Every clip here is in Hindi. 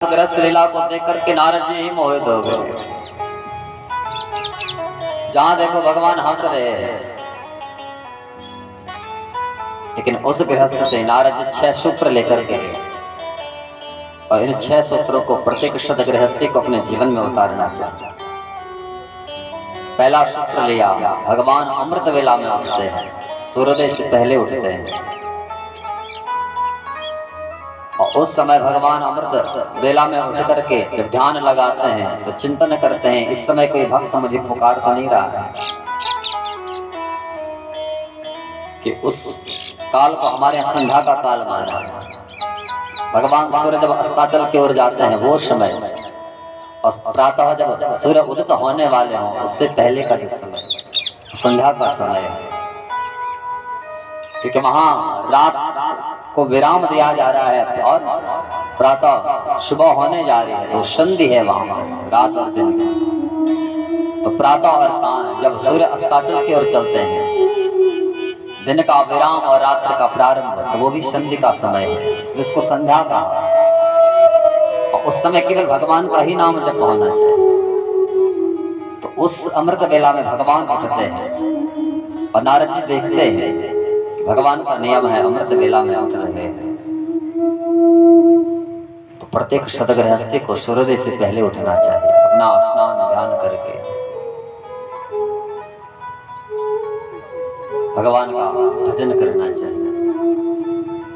ग्रस्त लीला को देख करके नारद जी ही मोहित हो गए। जहां देखो भगवान हंस रहे हैं, लेकिन उस गृहस्थ से नारद जी 6 सूत्र लेकर के और इन 6 सूत्रों को प्रत्येक सद गृहस्थी को अपने जीवन में उतारना चाहिए। पहला सूत्र लिया, भगवान अमृत वेला में उठते हैं, सूर्योदय से पहले उठते हैं और उस समय भगवान अमृत वेला में उठ करके जब ध्यान लगाते हैं तो चिंतन करते हैं, इस समय कोई भक्त मुझे पुकार तो नहीं रहा है कि उस काल को हमारे यहाँ संध्या का काल माना है। भगवान सूर्य जब अस्ताचल की ओर जाते हैं वो समय और प्रातः जब सूर्य उदित होने वाले हों उससे पहले का जो समय संध्या का समय है, क्योंकि वहां रात को विराम दिया जा रहा है और प्रातः सुबह होने जा रही है, तो संधि है वहां रात और दिन की। तो प्रातः और सांझ जब सूर्य अस्ताचल की ओर चलते हैं, दिन का विराम और रात्रि का प्रारंभ, तो वो भी संधि का समय है, जिसको संध्या का। और उस समय केवल भगवान का ही नाम जप होना चाहिए। तो उस अमृत वेला में भगवान उठते हैं और नारद जी देखते हैं भगवान का नियम है अमृत वेला में उठ रहे हैं, तो प्रत्येक सदगृहस्थी को सूर्योदय से पहले उठना चाहिए, अपना स्नान ध्यान करके भगवान का भजन करना चाहिए।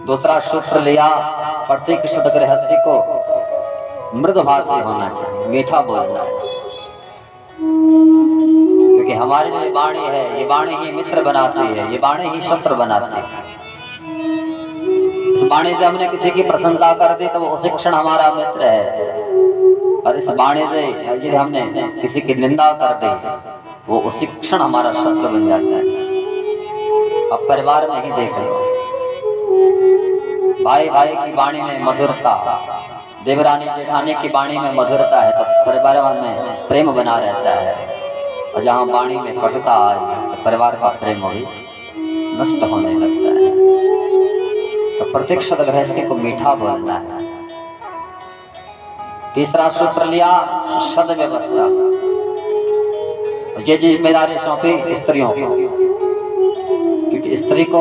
दूसरा सूत्र लिया, प्रत्येक सदगृहस्थी को मृदुभाषी होना चाहिए, मीठा बोलना है, क्योंकि हमारी जो वाणी है ये वाणी ही मित्र बनाती है, ये वाणी ही शत्रु बनाती है। इस वाणी से हमने किसी की प्रशंसा कर दी तो वो उसी क्षण हमारा मित्र है, और इस वाणी से यदि हमने किसी की निंदा कर दी वो उसी क्षण हमारा शत्रु बन जाता है। अब परिवार में ही देख लो, भाई भाई की वाणी में मधुरता, देवरानी जेठानी की वाणी में मधुरता है तो परिवार में प्रेम बना रहता है, और जहाँ वाणी में कटुता आ रही है तो परिवार का प्रेम भी नष्ट होने लगता है। तो प्रत्येक सदगृहस्थी को मीठा बोलना है। तीसरा सूत्र लिया, सदव्यवस्था। ये जिम्मेदारी सौंपी स्त्रियों को, क्योंकि स्त्री को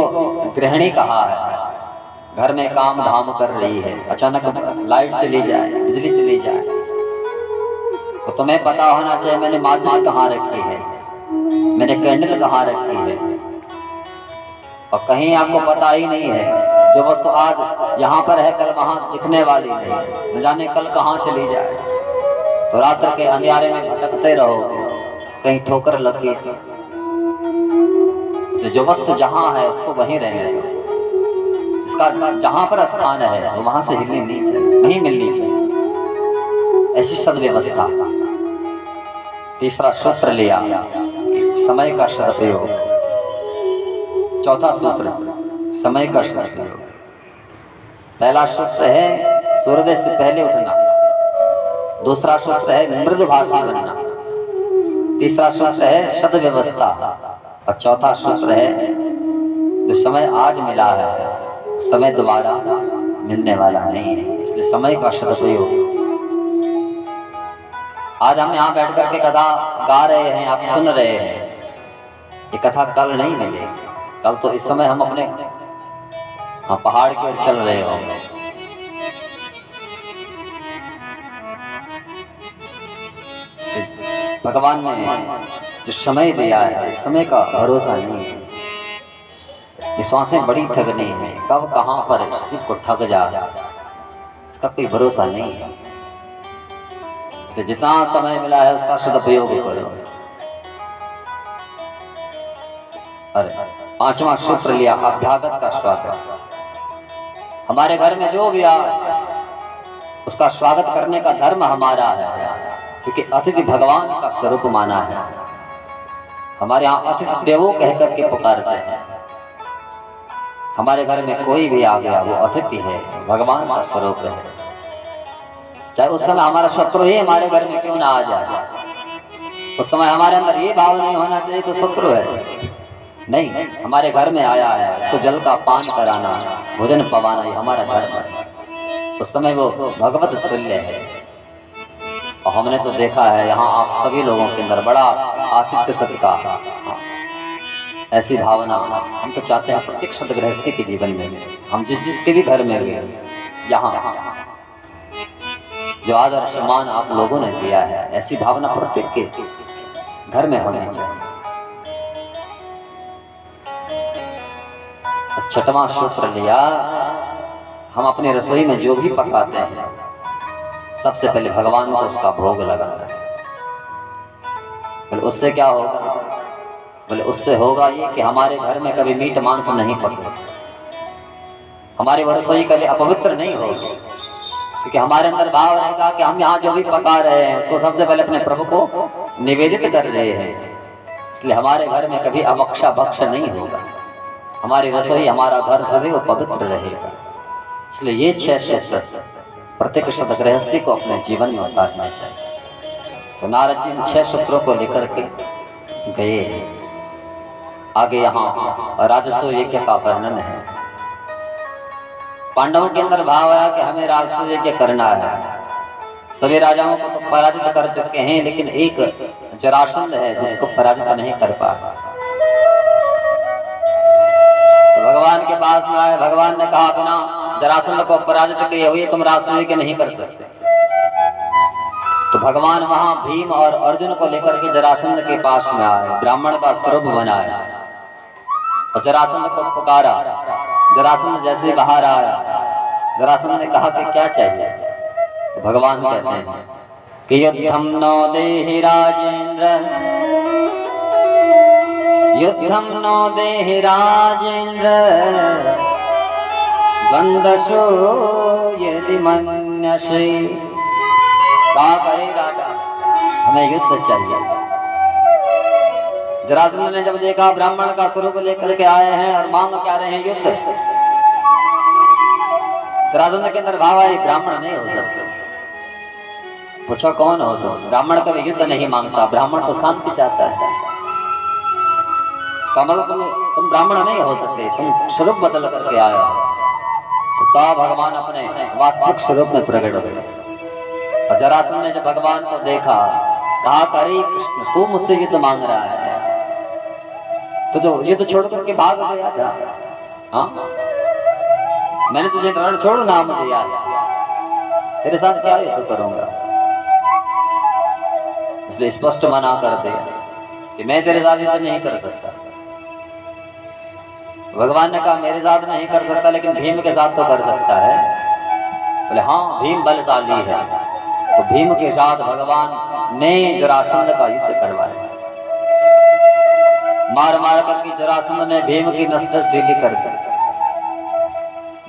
गृहिणी कहा है, घर में काम धाम कर रही है, अचानक लाइट चली जाए, बिजली चली जाए, तो तुम्हें पता होना चाहिए मैंने माचिस कहाँ रखी है, मैंने कैंडल कहाँ रखी है, और कहीं आपको पता ही नहीं है जो वस्तु आज यहाँ पर है कल वहाँ दिखने वाली नहीं, न जाने कल कहाँ चली जाए। तो रात्र के अंधियारे में भटकते रहोगे, कहीं ठोकर लगी, तो जो वस्तु जहाँ है उसको वहीं रहने दो, इसका जहाँ पर स्थान है वहां से हिलनी नहीं चाहिए, नहीं मिलनी चाहिए, ऐसी सदव्यवस्था। तीसरा सूत्र लिया, समय का सदुपयोग। चौथा सूत्र, समय का सदुपयोग। पहला सूत्र है सूर्योदय से पहले उठना, दूसरा सूत्र है मृदुभाषी बनना, तीसरा सूत्र है सदव्यवस्था, और चौथा सूत्र है जो समय आज मिला है समय दोबारा मिलने वाला नहीं है, इसलिए समय का सदुपयोग। आज हम यहाँ बैठ करके कथा गा रहे हैं, आप सुन रहे हैं, ये कथा कल नहीं मिलेगी, कल तो इस समय हम अपने पहाड़ की ओर चल रहे होंगे। भगवान ने जो समय दिया है, इस समय का भरोसा नहीं है, ये सांसें बड़ी ठगनी है, कब कहां पर शिव को ठग जा, इसका कोई भरोसा नहीं है। तो जितना समय मिला है उसका सदुपयोग करो। अरे पांचवा सूत्र लिया, अभ्यागत का स्वागत। हमारे घर में जो भी आए उसका स्वागत करने का धर्म हमारा है, क्योंकि अतिथि भगवान का स्वरूप माना है। हमारे यहाँ अतिथि देवो कह करके पुकारते हैं। हमारे घर में कोई भी आ गया वो अतिथि है, भगवान का स्वरूप है, चाहे उस समय हमारा शत्रु ही हमारे घर में क्यों ना आ जाए, उस समय हमारे अंदर ये भाव नहीं होना चाहिए तो शत्रु है। नहीं, हमारे घर में आया है, उसको जल का पान कराना, भोजन पवाना, ये हमारा धर्म है। उस समय वो भगवत तुल्य है। और हमने तो देखा है यहाँ आप सभी लोगों के अंदर बड़ा आतिथ्य सत्कार, ऐसी भावना हम तो चाहते हैं प्रत्येक सदगृहस्थी के जीवन में। हम जिसके भी घर में गए, यहाँ जो आदर सम्मान आप लोगों ने दिया है, ऐसी भावना प्रत्येक के घर में होनी चाहिए। छठवां सूत्र लिया, हम अपनी रसोई में जो भी पकाते हैं सबसे पहले भगवान को उसका भोग लगाना है। बोले उससे क्या होगा? बोले उससे होगा ये कि हमारे घर में कभी मीट मांस नहीं पके, हमारी रसोई कभी अपवित्र नहीं होगी, क्योंकि हमारे अंदर भाव रहेगा कि हम यहाँ जो भी पका रहे हैं उसको सबसे पहले अपने प्रभु को निवेदित कर रहे हैं। इसलिए हमारे घर में कभी अमक्षा भक्ष नहीं होगा, हमारी रसोई हमारा घर सदैव पवित्र रहेगा। इसलिए ये 6 सूत्र प्रत्येक सदगृहस्थी को अपने जीवन में उतारना चाहिए। तो नारद जी इन 6 सूत्रों को लेकर के गए हैं। आगे यहाँ राजस्व यज्ञ का वर्णन है। पांडवों के अंदर भाव आया कि हमें राजस्व यज्ञ करना है। सभी राजाओं को तो पराजित कर चुके हैं, लेकिन एक जरासंध है जिसको पराजित नहीं कर पाया। तो भगवान के पास में आए, भगवान ने कहा बिना जरासंध को पराजित किए हुए तुम राजस्व यज्ञ नहीं कर सकते। तो भगवान वहां भीम और अर्जुन को लेकर के जरासंध के पास में आए, ब्राह्मण का स्वरूप बनाया और जरासंध को पुकारा। जरासंध जैसे बाहर आया, जरासंध ने कहा कि क्या चाहिए? तो भगवान कहते हैं कि युद्धम नो देहि राजेंद्र, युद्धम नो देहि राजेंद्र, द्वंद्वशो यदि मन्यसे। कहा करे राजा हमें युद्ध चाहिए। जरासंध ने जब देखा ब्राह्मण का स्वरूप लेकर के आए हैं और मांग क्या रहे हैं? युद्ध। जरासंध के अंदर भाव है ब्राह्मण नहीं हो सकते। पूछो कौन हो तुम? ब्राह्मण कभी युद्ध नहीं मांगता, ब्राह्मण तो शांति चाहता है। इसका मतलब तुम ब्राह्मण नहीं हो सकते, तुम स्वरूप बदल करके आए हो। तो भगवान अपने वास्तविक स्वरूप में प्रकट हुए। और जरासंध ने जब भगवान को देखा, कहा करे कृष्ण तू मुझसे युद्ध मांग रहा है, तो जो युद्ध छोड़ करके भाग गया था। हाँ, मैंने तुझे रण छोड़ नाम दिया, तेरे साथ क्या युद्ध करूंगा? इसलिए स्पष्ट मना कर दे कि मैं तेरे साथ युद्ध नहीं कर सकता। भगवान ने कहा मेरे साथ नहीं कर सकता, लेकिन भीम के साथ तो कर सकता है। बोले हाँ भीम बलशाली है। तो भीम के साथ भगवान ने जरासंध का युद्ध करवाया। मार मार करके जरासंध ने भीम की नस-नस ढीली कर दी।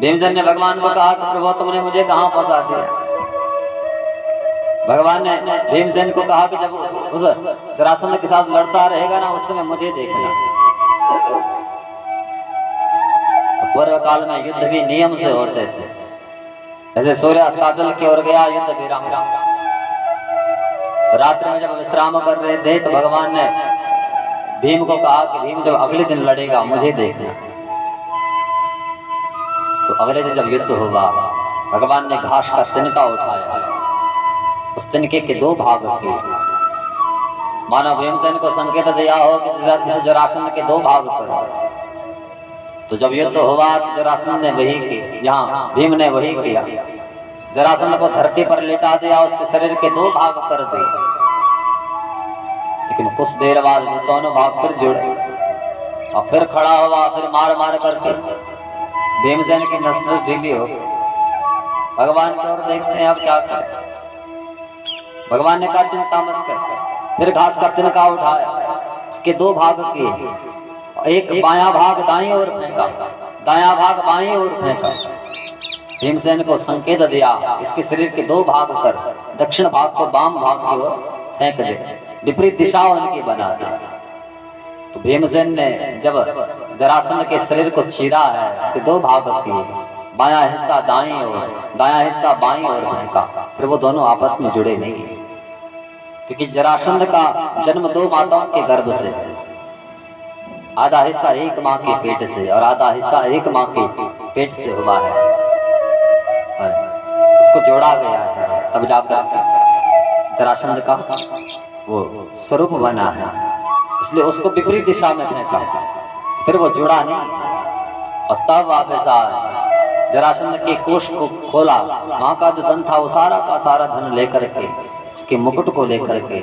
भीमसेन ने भगवान को कहा कि प्रभु तुमने मुझे कहां फंसा दिया? भगवान ने भीमसेन को कहा कि जब उस जरासंध के साथ लड़ता रहेगा ना, उस समय मुझे देखना। तो पूर्व काल में युद्ध भी नियम से होते थे। जैसे सूर्य अस्ताचल की ओर गया, युद्ध विराम। तो रात्रि में जब विश्राम कर रहे थे तो भगवान ने भीम को कहा कि भीम जब अगले दिन लड़ेगा मुझे देखना। तो अगले दिन जब युद्ध हुआ, भगवान ने घास का तिनका उठाया, उस तिनके के 2 भाग किए। मानो भीमसेन को संकेत दिया हो कि जरासंध के 2 भाग करो। तो जब युद्ध हुआ तो जरासंध ने वही किया, यहाँ भीम ने वही किया। जरासंध को धरती पर लेटा दिया, उसके शरीर के 2 भाग कर दिए। लेकिन कुछ देर बाद वो दोनों भाग फिर जुड़े और फिर खड़ा हुआ, फिर मार मार करके भीमसेन की नस-नस ढीली हो गई। भगवान की ओर देखते हैं अब क्या करें। भगवान ने कहा चिंता मत कर। फिर घास का तिनका उठाया, उसके 2 भाग किए, एक बायां भाग दाईं ओर फेंका, दायां भाग बाईं ओर फेंका। भीमसेन को संकेत दिया इसके शरीर के 2 भाग कर दक्षिण भाग को वाम भाग की ओर फेंक दे, विपरीत दिशा उनकी बना दी। तो भीमसेन ने जब जरासंध के शरीर को चीरा है, उसके 2 भाग किए, बायां हिस्सा दाईं ओर, दायां हिस्सा बाईं ओर फेंका। फिर वो दोनों आपस में जुड़े नहीं, क्योंकि जरासंध का जन्म 2 माताओं के गर्भ से, आधा हिस्सा एक माँ के पेट से और आधा हिस्सा एक माँ के पेट से हुआ है। उसको जोड़ा गया है, तब जाकर जरासंध का वो स्वरूप बना है, इसलिए उसको विपरीत दिशा में फेंका, फिर वो जुड़ा नहीं। और तब वापस आए, जरासंध के कोष को खोला, वहां का जो धन था वो सारा का सारा धन लेकर के, उसके मुकुट को लेकर के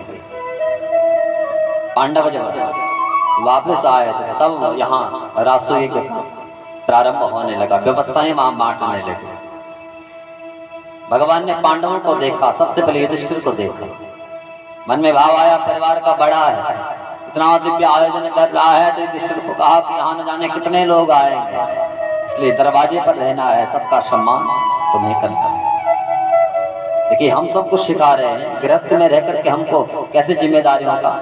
पांडव जब वापस आए तो तब यहाँ रासयुग प्रारंभ होने लगा, व्यवस्थाएं वहां बांटने लगी। भगवान ने पांडवों को देखा, सबसे पहले युधिष्ठिर को देखा, मन में भाव आया परिवार का बड़ा है, इतना दिव्य आयोजन कर रहा है, तो युधिष्ठिर को कहा कि यहाँ न जाने कितने लोग आएंगे, इसलिए दरवाजे पर रहना है, सबका सम्मान तुम्हें करना है। देखिए हम सब कुछ सिखा रहे हैं, गृहस्थ में रह करके हमको कैसे जिम्मेदारियों का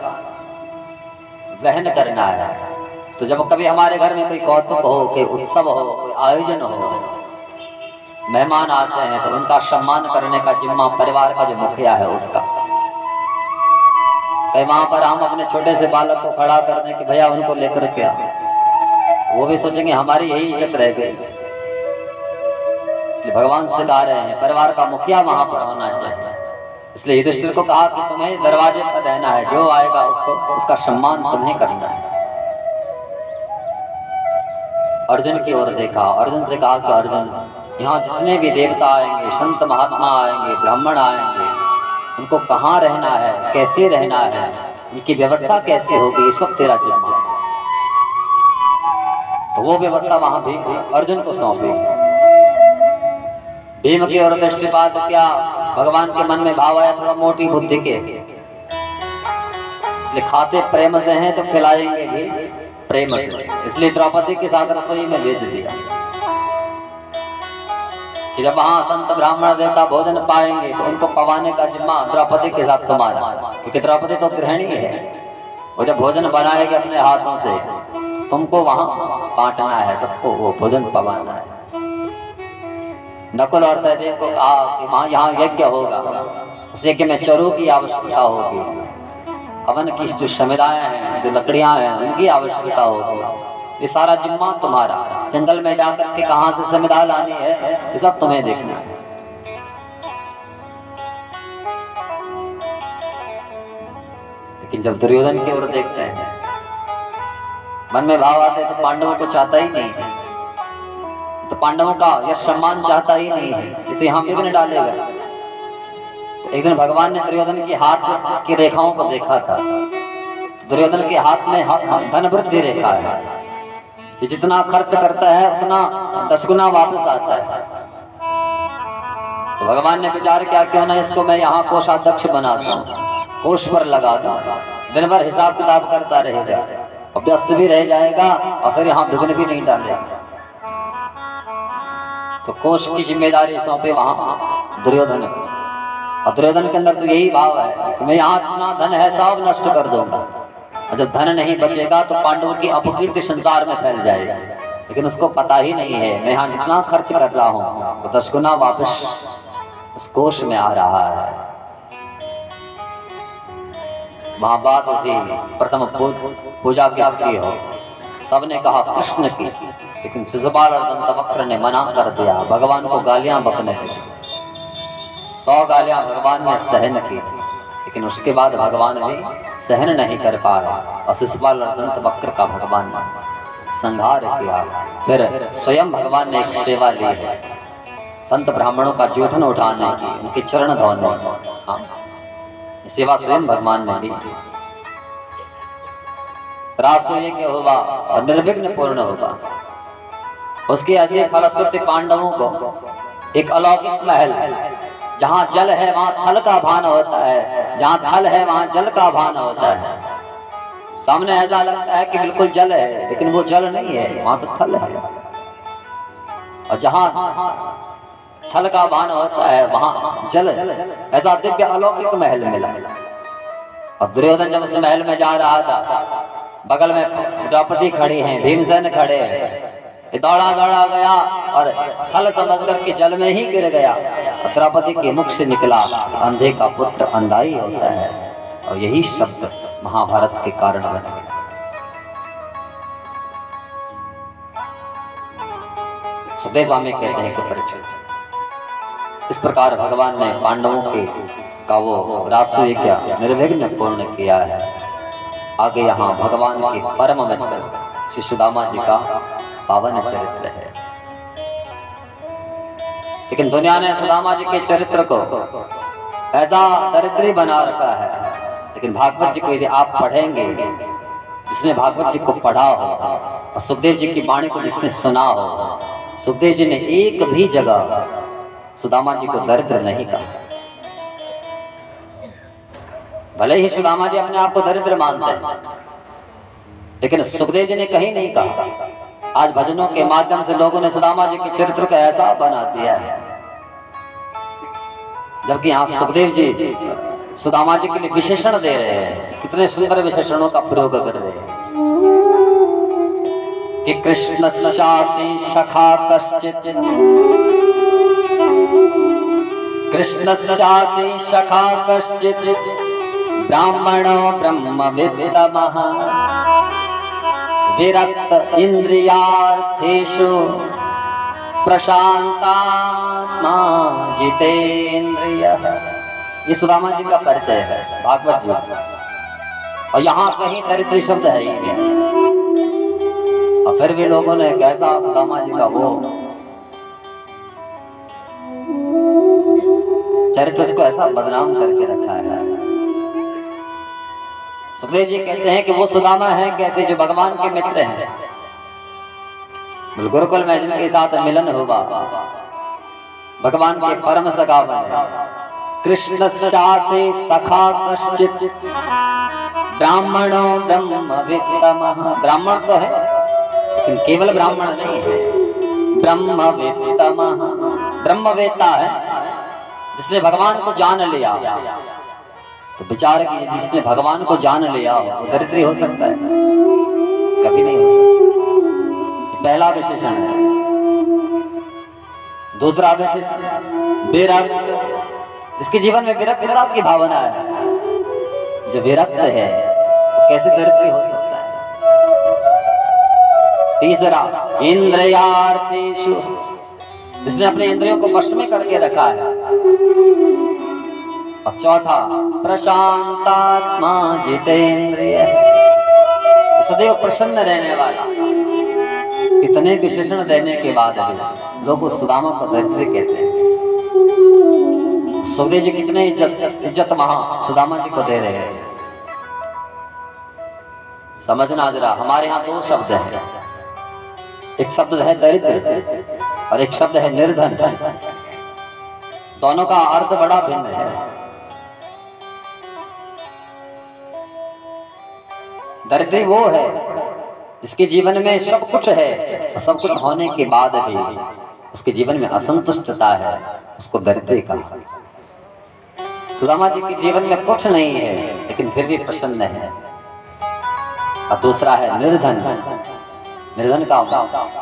वहन करना है। तो जब कभी हमारे घर में कोई कौतुक हो, कोई उत्सव हो, कोई आयोजन हो, मेहमान आते हैं, तो उनका सम्मान करने का जिम्मा परिवार का जो मुखिया है उसका। कई वहां पर हम अपने छोटे से बालक को खड़ा कर दें कि भैया उनको लेकर के आ, वो भी सोचेंगे हमारी यही इज्जत रह गई। इसलिए भगवान सिखा रहे हैं परिवार का मुखिया वहां पर होना चाहिए। इसलिए युधिष्ठिर को कहा कि तुम्हें दरवाजे पर रहना है, जो आएगा उसको उसका सम्मान तुम्हें करना है। अर्जुन की ओर देखा, अर्जुन से कहा कि अर्जुन यहाँ जितने भी देवता आएंगे, संत महात्मा आएंगे, ब्राह्मण आएंगे, उनको कहाँ रहना है, कैसे रहना है, उनकी व्यवस्था कैसे होगी, इस वक्त तेरा जिम्मा। तो वो व्यवस्था वहां भी अर्जुन को सौंपी। भीम की ओर दृष्टिपात किया, भगवान के मन में भाव आया थोड़ा मोटी बुद्धि के, इसलिए खाते प्रेम से हैं तो खिलाएंगे भी प्रेम से, इसलिए द्रौपदी के साथ रसोई में भेज दिया कि जब वहां संत ब्राह्मण देवता भोजन पाएंगे तो उनको पवाने का जिम्मा द्रौपदी के साथ तुम्हारा, क्योंकि द्रौपदी तो गृहिणी है, वो जब भोजन बनाएगी अपने हाथों से, तुमको वहां बांटना है, सबको वो भोजन पवाना है। नकुल और सहदेव को कहा कि वहां यहाँ यज्ञ होगा, उस यज्ञ में चरु की आवश्यकता होगी, हवन की जो समुदाय हैं, जो लकड़ियां हैं, उनकी आवश्यकता होगी, ये सारा जिम्मा तुम्हारा। जंगल में जाकर के कहां से समुदाय लानी है, ये सब तुम्हें देखना है। लेकिन जब दुर्योधन की ओर देखते हैं, मन में भाव आते तो पांडवों को चाहता ही नहीं है, तो पांडवों का यह सम्मान चाहता ही नहीं है, ये तो यहाँ विघ्न डालेगा। तो एक दिन भगवान ने दुर्योधन के हाथ की रेखाओं को देखा था, दुर्योधन के हाथ में धन वृद्धि रेखा है, ये जितना खर्च करता है उतना 10 गुना वापस आता है। तो भगवान ने विचार किया क्यों ना इसको मैं यहाँ कोषाध्यक्ष बनाता हूँ, कोष पर लगा दूं, दिन भर हिसाब किताब करता रहेगा, और व्यस्त भी रह जाएगा और फिर यहाँ विघ्न भी नहीं डालेगा। तो कोष की जिम्मेदारी सौंपे वहां दुर्योधन को, और दुर्योधन के अंदर तो यही भाव है कि मैं यहाँ जितना धन है सब नष्ट कर दूंगा, और जब धन नहीं बचेगा तो पांडवों की अपकीर्ति संसार में फैल जाएगी। लेकिन उसको पता ही नहीं है मैं यहाँ जितना खर्च कर रहा हूँ तो 10 गुना वापस उस कोष में आ रहा है। वहां बात उठी प्रथम पूजा किसकी हो, सबने कहा कृष्ण की, लेकिन शिशुपाल और दंतवक्र ने मना कर दिया, भगवान को गालियां बकने लगे। 100 गालियां भगवान ने सहन की, लेकिन उसके बाद भगवान भी सहन नहीं कर पाया और शिशुपाल और दंतवक्र का भगवान ने संहार किया। फिर स्वयं भगवान ने एक सेवा ली है, संत ब्राह्मणों का जूठन उठाने की, उनके चरण धोने की। हाँ, सेवा स्वयं भगवान ने दी। रासयज्ञ होगा और निर्विघ्न पूर्ण होगा। उसकी ऐसी फलश्रुति पांडवों को एक अलौकिक महल, जहाँ जल है वहाँ थल का भान होता है, जहाँ थल है वहाँ जल का भान होता है। सामने ऐसा लगता है कि बिल्कुल जल है, लेकिन वो जल नहीं है, वहाँ तो थल है। और जहाँ थल का भान होता है वहाँ जल है। ऐसा दिव्य अलौकिक महल मिला। और दुर्योधन जब उस महल में जा रहा था, बगल में द्रौपदी खड़ी हैं, भीमसेन खड़े हैं, दौड़ा दौड़ा गया और थल समझ करके जल में ही गिर गया। द्रौपदी के मुख से निकला, अंधे का पुत्र अंधा ही होता है, और यही शब्द महाभारत के कारण बने। सुखदेव स्वामी कहते हैं कि परीक्षित, इस प्रकार भगवान ने पांडवों के का वो राष्ट्रयज्ञ निर्विघ्न पूर्ण किया है। आगे यहाँ भगवान के परम मित्र श्री सुदामा जी का पावन चरित्र है। लेकिन दुनिया ने सुदामा जी के चरित्र को ऐसा दरिद्री बना रखा है। लेकिन भागवत जी को यदि आप पढ़ेंगे, जिसने भागवत जी को पढ़ा हो और सुखदेव जी की वाणी को जिसने सुना हो, सुखदेव जी ने एक भी जगह सुदामा जी को दरिद्र नहीं कहा। भले ही सुदामा जी अपने आप को दरिद्र मानते हैं, लेकिन सुखदेव जी ने कहीं नहीं कहा। आज भजनों के माध्यम से लोगों ने सुदामा जी के चरित्र को ऐसा बना दिया है, जबकि यहाँ सुखदेव जी सुदामा जी के लिए विशेषण दे रहे हैं। कितने सुंदर विशेषणों का प्रयोग कर रहे हैं कि कृष्ण शासी सखा कश्चित्, कृष्ण शासी सखा कश्चित् ब्राह्मणो ब्रह्मवित्तमः विरक्त इंद्रियार्थेषु प्रशांतात्मा जितेन्द्रियः। ये सुदामा जी का परिचय है भागवत जी, और यहाँ कहीं दरिद्र शब्द है ही नहीं। और फिर भी लोगों ने कैसा सुदामा जी का वो चरित्र उसको ऐसा बदनाम करके रखा है। सुखदेव जी कहते हैं कि वो सुदामा है कैसे, जो भगवान के मित्र हैं। गुरुकुल में जिनके साथ मिलन हुआ, भगवान के परम सखा बने। कृष्ण शासे सखा कश्चित् ब्राह्मणो ब्रह्मवित्तमः। ब्राह्मण तो है, लेकिन केवल ब्राह्मण नहीं है, ब्रह्मवित्तमः, ब्रह्मवेत्ता है, जिसने भगवान को जान लिया। तो विचार की जिसने भगवान को जान लिया वो दरिद्री हो सकता है? कभी नहीं हो सकता। पहला विशेषण है। दूसरा विशेषण विरक्त, जिसके जीवन में विरक्तता की भावना है। जो विरक्त है वो कैसे दरिद्री हो सकता है? तीसरा इंद्रियार्थेषु, जिसने अपने इंद्रियों को वश में करके रखा है। और चौथा प्रशांतात्मा जितेंद्रिय, सदैव प्रसन्न रहने वाला। इतने विशेषण देने के बाद भी लोग उस सुदामा को दरिद्र कहते हैं। सुखदेव जी कितने इज्जत वहां सुदामा जी को दे रहे हैं। समझना जरा, हमारे यहाँ दो शब्द हैं। एक शब्द है दरिद्र और एक शब्द है निर्धन। दोनों का अर्थ बड़ा भिन्न है। दरिद्री वो है जिसके जीवन में सब कुछ है, और सब कुछ होने के बाद भी उसके जीवन में असंतुष्टता है, उसको दरिद्री कहा। सुदामा जी के जीवन में कुछ नहीं है, लेकिन फिर भी प्रसन्न है। और दूसरा है निर्धन। निर्धन का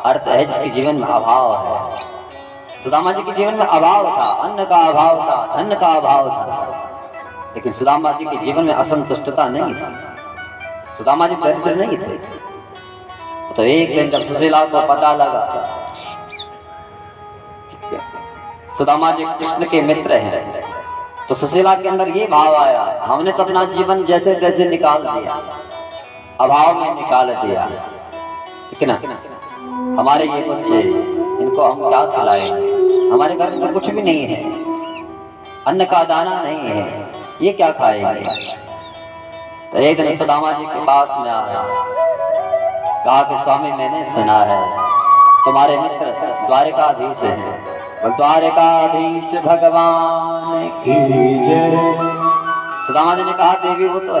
अर्थ है जिसके जीवन में अभाव है। सुदामा जी के जीवन में अभाव था, अन्न का अभाव था, धन का अभाव था, लेकिन सुदामा जी के जीवन में असंतुष्टता नहीं थी। सुदामा जी दरिद्र नहीं थे। तो एक दिन जब सुशीला को पता लगा सुदामा जी कृष्ण के मित्र हैं, तो सुशीला के अंदर ये भाव आया, हमने तो अपना जीवन जैसे तैसे निकाल दिया, अभाव में निकाल दिया, ठीक है ना। हमारे ये बच्चे, इनको हम क्या खिलाएंगे? हमारे घर में तो कुछ भी नहीं है, अन्न का दाना नहीं है, ये क्या खाएंगे? तो एक दिन सुदामा जी के पास में आया, कहा कि स्वामी मैंने सुना है तुम्हारे मित्र द्वारिकाधीश है, द्वारिकाधीश भगवान की जय। सुदामा जी ने कहा देवी वो तो है।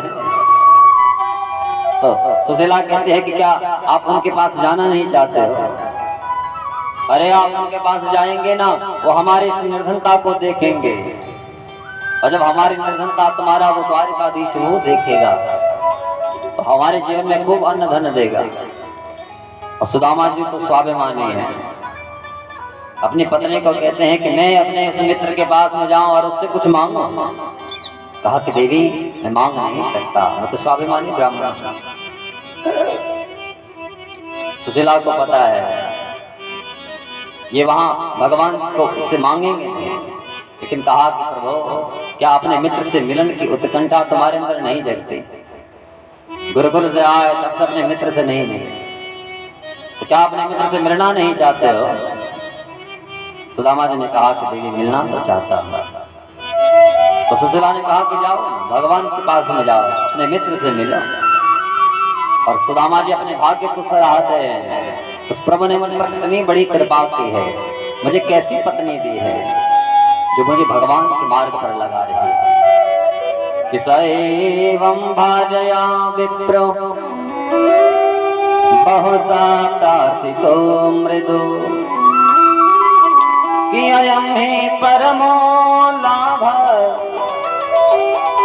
तो सुशीला कहते हैं कि क्या आप उनके पास जाना नहीं चाहते हो? अरे आप उनके पास जाएंगे ना, वो हमारी इस निर्धनता को देखेंगे, और जब हमारी निर्धनता तुम्हारा वो द्वारिकाधीश वो देखेगा तो हमारे जीवन में खूब अन्न धन देगा। और सुदामा जी तो स्वाभिमानी है, अपनी पत्नी को कहते हैं कि मैं अपने उस मित्र के पास में जाऊं और उससे कुछ मांगू। कहा कि देवी मैं मांग नहीं सकता, मैं तो स्वाभिमानी ब्राह्मण। सुशीला को पता है ये वहां भगवान को से मांगेंगे, लेकिन कहा कि प्रभु क्या अपने मित्र से मिलन की उत्कंठा तुम्हारे अंदर नहीं जगती? गुरुकुल से आए तब से अपने मित्र से नहीं मिले, तो क्या अपने मित्र से मिलना नहीं चाहते हो? सुदामा जी ने कहा कि देवी मिलना तो चाहता हूं। तो सुशीला ने कहा कि जाओ भगवान के पास में जाओ, अपने मित्र से मिलो। और सुदामा जी अपने भाग्य को सराहते हैं, उस प्रभु ने मुझ पर इतनी बड़ी कृपा की है, मुझे कैसी पत्नी दी है जो मुझे भगवान के मार्ग पर लगा रही है। कि सैवं भाजया विप्रो बहुसा प्रार्थितो मृदु, कि अयं हि परमो लाभ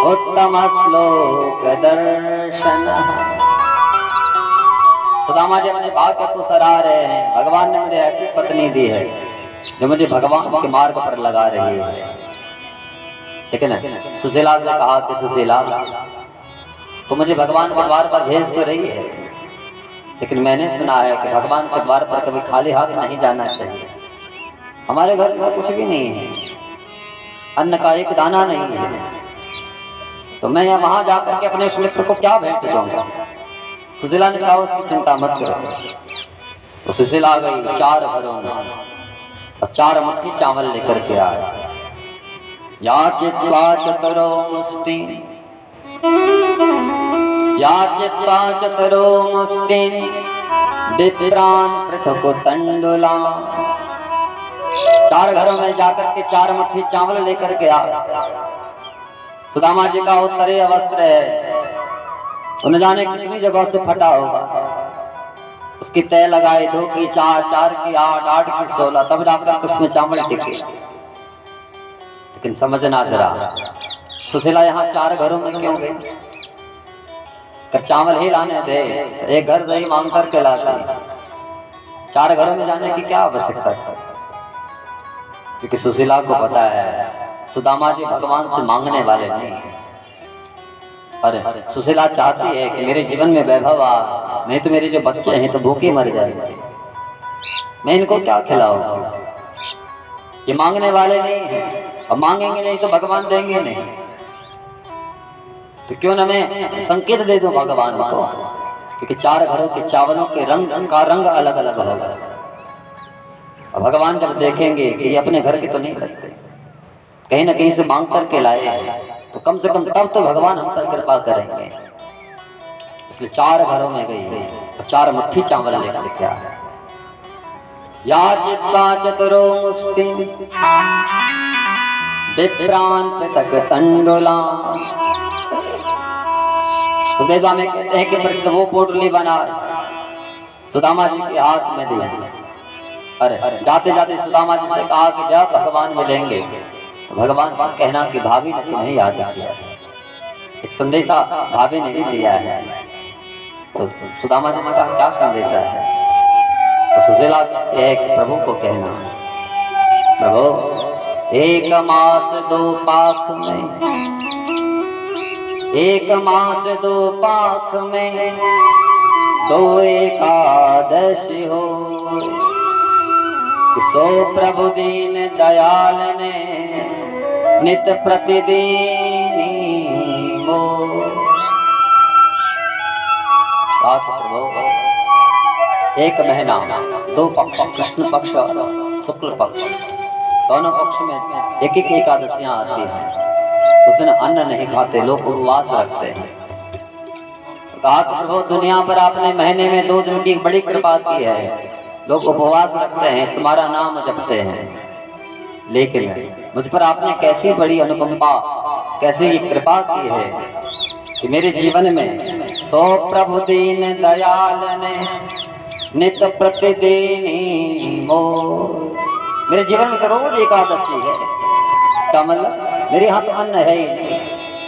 उत्तम श्लोक दर्शन। सुदामा जी अपने भाग्य को सराह रहे हैं, भगवान ने मुझे ऐसी पत्नी दी है जो मुझे भगवान के मार्ग पर लगा रही है। ठीक है ना? सुशीला से कहा कि सुशीला तो मुझे भगवान के द्वार पर भेज तो रही है, लेकिन मैंने सुना है कि भगवान के द्वार पर कभी खाली हाथ नहीं जाना चाहिए। हमारे घर में कुछ भी नहीं है, अन्न का एक दाना नहीं है, तो मैं यहाँ वहां जाकर के अपने मित्र को क्या भेंट दूंगा? सुशीला ने कहा उसकी चिंता मत करो। तो सुशीला आ गई 4 घरों में और 4 मुट्ठी चावल लेकर के आए। याचित्वा चतुरो मुष्टि, याचित्वा चतुरो मुष्टि विप्रान पृथक तंडुला। 4 घरों में जाकर के 4 मुट्ठी चावल लेकर के आए। सुदामा जी का उत्तरीय वस्त्र है, उन्हें जाने कितनी जगह से फटा होगा, उसकी तय लगाए 2 की 4, 4 की 8, 8 की 16, तब जाकर उसमें चावल टिके। लेकिन समझना जरा, सुशीला यहाँ 4 घरों में क्यों गई? कर चावल ही लाने दे, तो एक घर से ही मांग करके लाते, 4 घरों में जाने की क्या आवश्यकता है? क्योंकि सुशीला को पता है सुदामा जी भगवान से मांगने वाले नहीं है। अरे सुशीला चाहती है कि मेरे जीवन में वैभव आ, नहीं तो मेरे जो बच्चे हैं तो भूखे मर जाएंगे, मैं इनको क्या खिलाऊंगा? ये मांगने वाले नहीं है, और मांगेंगे नहीं तो भगवान देंगे नहीं, तो क्यों न मैं संकेत दे दूं भगवान को? क्योंकि 4 घरों के चावलों के रंग का रंग अलग अलग होगा, और भगवान जब देखेंगे कि ये अपने घर के तो नहीं लगते, कहीं ना कहीं से मांग करके लाए हैं, तो कम से कम तब तो भगवान हम पर कृपा करेंगे। इसलिए 4 घरों में गई और 4 मुट्ठी चावल लेकर के आए। याचित्वा चतुरो मुष्टि विप्रान पृथक तंडुला। सुदेवा में कहते हैं कि वो पोटली बना सुदामा जी के हाथ में दी। अरे जाते जाते सुदामा जी से कहा कि जब भगवान मिलेंगे तो भगवान कहना कि भाभी ने तुम्हें याद किया। एक संदेशा भाभी ने भी दिया है। तो सुदामा जी ने कहा क्या संदेशा है? तो सुशीला एक प्रभु को कहना, प्रभु 1 मास 2 पाख में, 1 मास 2 पाख में 2 एकादशी हो, सो प्रभु दीन दयाल ने नित प्रतिदिन मो। प्रभु 1 महीना 2 पक्ष, कृष्ण पक्ष और शुक्ल पक्ष, दोनों पक्ष में एक एकादशियां आती हैं। उस दिन अन्न नहीं खाते, लोग उपवास रखते हैं। तो कहा प्रभु दुनिया पर आपने महीने में 2 दिन की बड़ी कृपा की है, लोग उपवास रखते हैं, तुम्हारा नाम जपते हैं, लेकिन मुझ पर आपने कैसी बड़ी अनुकंपा, कैसी कृपा की है कि मेरे जीवन में सो प्रभु दीन दयाल ने नित प्रतिदिन मो। मेरे जीवन में तो रोज एकादशी है, इसका मतलब मेरे यहाँ तो अन्न है ही नहीं,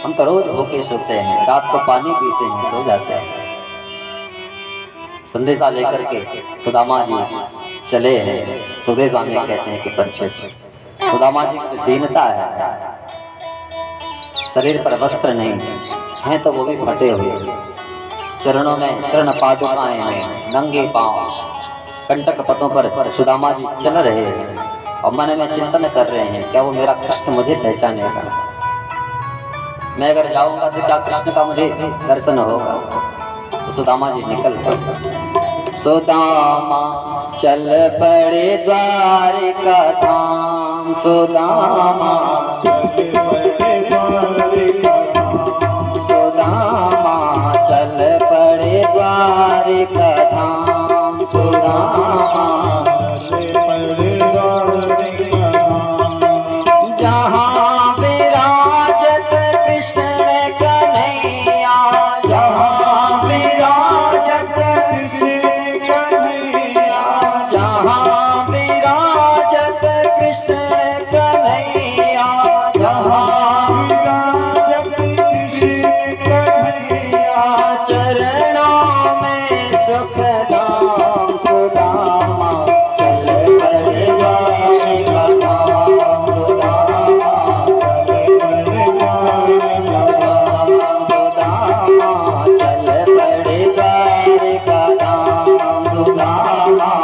हम तो रोज भूखे सोते हैं, रात को पानी पीते हैं, सो जाते हैं। संदेशा लेकर के सुदामा जी चले हैं। सुदेव स्वामी कहते हैं कि परीक्षित सुदामा जी की दीनता है, शरीर पर वस्त्र नहीं है तो वो भी फटे हुए, चरणों में चरण पादुकाएं हैं, नंगे पांव कंटक पथों पर सुदामा जी चल रहे हैं और मन में चिंतन कर रहे हैं क्या वो मेरा कृष्ण मुझे पहचानेगा, मैं अगर जाऊंगा तो क्या कृष्ण का मुझे दर्शन होगा। तो सुदामा जी निकल पड़े। सुदामा चल पड़े द्वारिका धाम, सुदामा सुदामा चल पड़े द्वारिका धाम, सुदामा जहाँ विराजत कृष्ण कन्हैया, जहाँ विराजत कृष्ण कन्हैया, जहाँ विराजत कृष्ण कन्हैया, जहाँ विराजत कृष्ण कन्हैया, चरणों में सुख धाम, सुदामा चल पड़े द्वारिका धाम, सुदामा चल पड़े द्वारिका धाम, सुदामा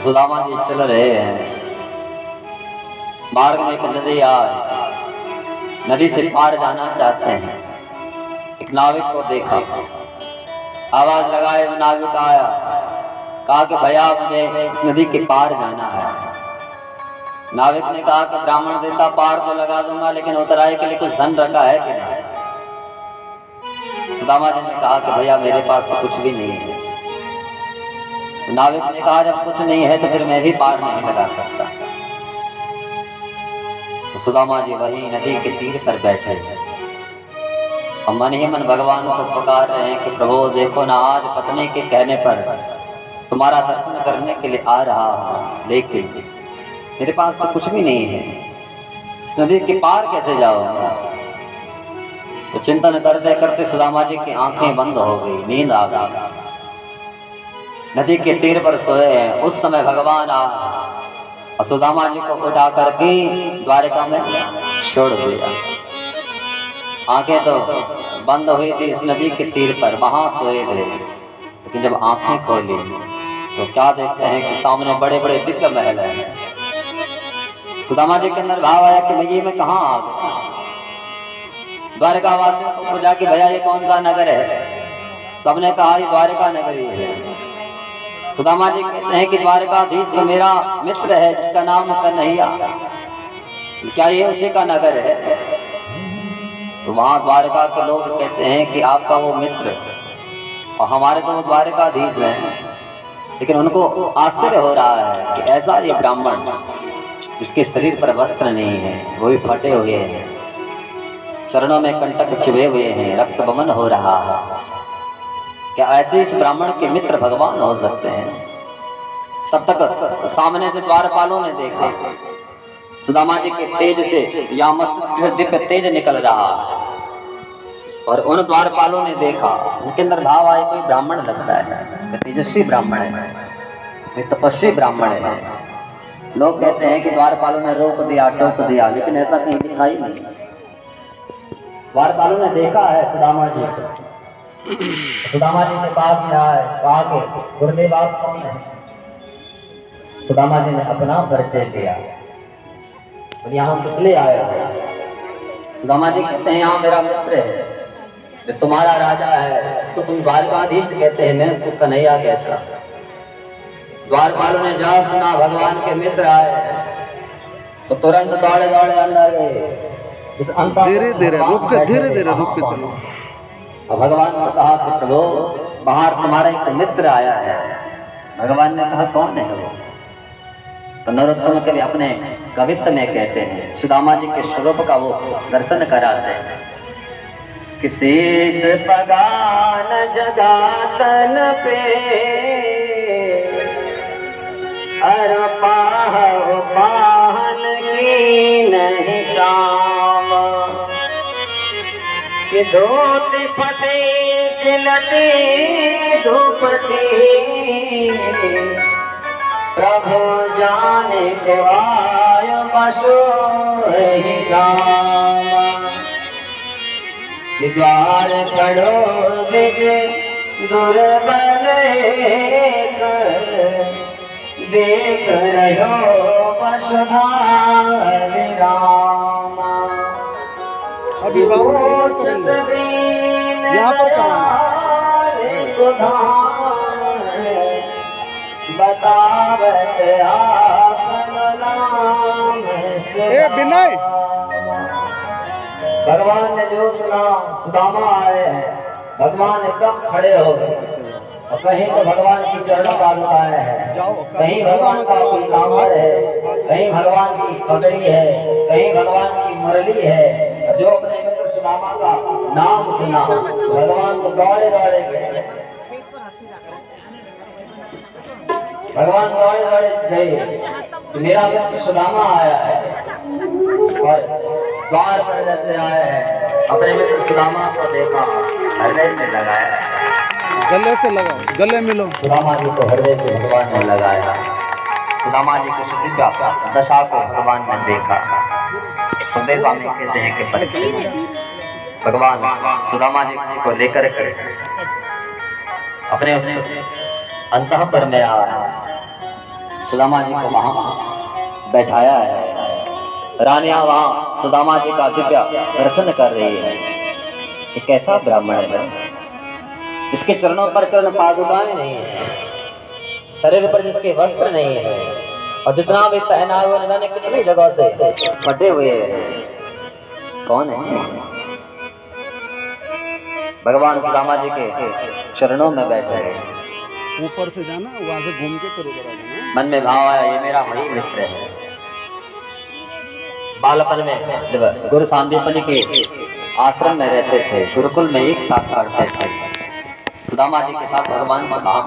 सुदामा जी चल रहे हैं, मार्ग में एक नदी आए, नदी से पार जाना चाहते हैं। एक नाविक को देखा, आवाज लगाए, वो नाविक आया, कहा कि भैया मुझे इस नदी के पार जाना है। नाविक ने कहा कि ब्राह्मण देता पार तो लगा दूंगा, लेकिन उतराई के लिए कुछ धन रखा है कि नहीं? सुदामा जी ने कहा कि भैया मेरे पास तो कुछ भी नहीं है। तो नाविक ने कहा जब कुछ नहीं है तो फिर मैं भी पार नहीं लगा सकता। तो सुदामा जी वही नदी के तीर पर बैठे और मन ही मन भगवान को पुकार रहे हैं कि प्रभु देखो ना, आज पत्नी के कहने पर तुम्हारा दर्शन करने के लिए आ रहा हूं, लेकिन मेरे पास तो कुछ भी नहीं है, इस नदी के पार कैसे जाऊंगा? तो चिंतन करते करते सुदामा जी की आंखें बंद हो गई, नींद आ गई, नदी के तीर पर सोए हैं। उस समय भगवान आ और सुदामा जी को उठा करके द्वारिका में छोड़ दिया। आंखें तो बंद हुई थी इस नदी के तीर पर, वहां सोए थे, लेकिन जब आंखें खोली तो क्या देखते हैं कि सामने बड़े बड़े दिव्य महल हैं। सुदामा जी के अंदर भाव आया कि भैया मैं कहाँ आ गया। द्वारिका वासियों को पूछा कि भैया ये कौन सा नगर है? सबने कहा ये द्वारिका नगरी है। सुदामा जी कहते हैं कि द्वारिकाधीश तो मेरा मित्र है जिसका नाम कन्हैया, क्या ये उसी का नगर है? तो वहां द्वारिका के लोग कहते हैं कि आपका वो मित्र और हमारे तो वो द्वारिकाधीश हैं, लेकिन उनको आश्चर्य हो रहा है कि ऐसा ये ब्राह्मण जिसके शरीर पर वस्त्र नहीं है, वो भी फटे हुए हैं, चरणों में कंटक चुभे हुए हैं, रक्त बमन हो रहा है, क्या ऐसे इस ब्राह्मण के मित्र भगवान हो सकते हैं? तब तक सामने से द्वारपालों ने देखा सुदामा जी के तेज से या मस्तिष्क से दिव्य तेज निकल रहा है, और उन द्वारपालों ने देखा, उनके अंदर भाव आए कोई ब्राह्मण लगता है, तेजस्वी ब्राह्मण है, कोई तपस्वी ब्राह्मण है। लोग कहते हैं कि द्वारपालों ने रोक दिया, टोक दिया, लेकिन ऐसा कहीं दिखाई नहीं। द्वारपालों ने देखा है सुदामा जी को, सुदामा जी के पास में आए, कहा कि गुरुदेव आप कौन है? सुदामा जी ने अपना परिचय दिया, यहाँ किस लिए आए हो? सुदामा जी कहते हैं यहाँ मेरा मित्र है जो तुम्हारा राजा है, इसको तुम द्वारकाधीश कहते हैं, मैं इसको कन्हैया कहता। द्वारपालों ने जब सुना भगवान के मित्र आए तो तुरंत दौड़े दौड़े अंदर गए। धीरे धीरे रुक के चलो। और भगवान ने कहा कि प्रभु बाहर तुम्हारा एक मित्र आया है। भगवान ने कहा कौन है वो? तो नरोत्तम कवि अपने कवित्व में कहते हैं, सुदामा जी के स्वरूप का वो दर्शन कराते हैं। किसी पगान जगातन पे पाहन की नहीं शाम, कि धोती फटी सिलती धूपती, प्रभु जाने के आय पशु ही राम, द्वार खड़ो विजय दुर्बल देख रहो पशुधार राम। अभिभावक यहाँ पर बतावत आपन नाम विनय। भगवान ने जो सुना, सुदामा आए हैं, भगवान एकदम खड़े हो गए, और कहीं तो भगवान की चरण पादुकाएं हैं, कहीं भगवान का पीताम्बर है, कहीं भगवान की पगड़ी है, कहीं भगवान की मुरली है। जो अपने मित्र सुदामा का नाम सुना, भगवान को दौड़े दौड़े गए, भगवान दौड़े दौड़े गए, मेरा मित्र सुदामा आया है, और द्वार पर जैसे आए हैं, अपने मित्र सुदामा को देखा, हृदय से लगाया, गले से लगाओ, गले मिलो। सुदामा जी को हृदय से भगवान ने लगाया, सुदामा जी की सुदिव्य दशा को भगवान ने देखा। सुखदेव स्वामी कहते हैं कि भगवान सुदामा जी को लेकर के अपने अंतःपुर में आया, सुदामा जी को वहां बैठाया है। रानियां वहां सुदामा जी का दिव्य दर्शन कर रही है। एक ऐसा ब्राह्मण है, इसके चरणों पर चरण पादुकाएं नहीं है, शरीर पर जिसके वस्त्र नहीं है, और जितना भी पहना हुआ न जाने कितनी जगह से फटे हुए हैं। कौन है? भगवान सुदामा जी के चरणों में बैठे हैं। ऊपर से जाना, वहां से घूम के फिर उधर आ जाना। मन में भाव आया ये मेरा वही मित्र है। बालपन में जब गुरु सांदीपनि के आश्रम में रहते थे, गुरुकुल में एक साथ पढ़ते थे, सुदामा जी के साथ भगवान का भाव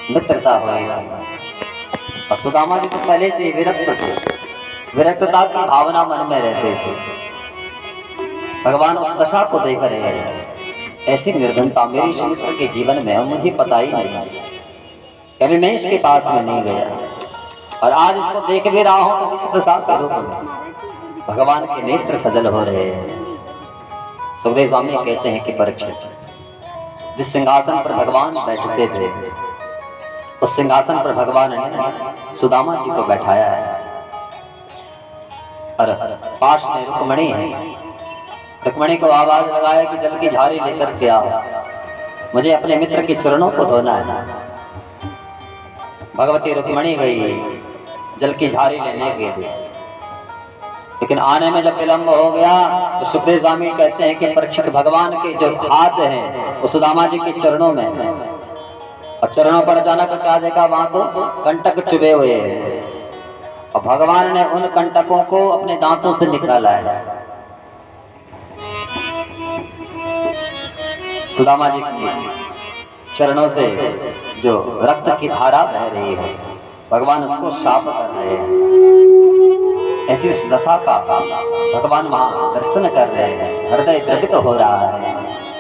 मित्रता हुई। और सुदामा जी तो पहले से विरक्त थे, विरक्तता की भावना मन में रहते थे। भगवान उस दशा को देख रहे हैं, ऐसी निर्धनता मेरी शिष्य के जीवन में है, मुझे पता ही नहीं, कभी मैं इसके पास में नहीं गया और आज इसको देख भी रहा हूं तो इस दशा के रूप में भगवान के नेत्र सजल हो रहे हैं। सुखदेव स्वामी कहते हैं कि परीक्षित, जिस सिंहासन पर भगवान बैठते थे उस सिंहासन पर भगवान ने सुदामा जी को बैठाया है। और पास में रुक्मणी है, रुक्मणी को आवाज लगाया कि जल की झाड़ी लेकर के आओ, मुझे अपने मित्र के चरणों को धोना है। भगवती रुक्मणी गई जल की झाड़ी लेने के लिए, लेकिन आने में जब विलंब हो गया तो सुखदेव स्वामी कहते हैं कि परीक्षित भगवान के जो हाथ हैं वो सुदामा जी के चरणों में है। और चरणों पर अचानक क्या देखा, वहां तो कंटक चुभे हुए हैं और भगवान ने उन कंटकों को अपने दांतों से निकाला है। सुदामा जी के चरणों से जो रक्त की धारा बह रही है, भगवान उसको साफ कर रहे हैं। ऐसी उस दशा का भगवान वहां दर्शन कर रहे हैं, हृदय द्रवित हो रहा है,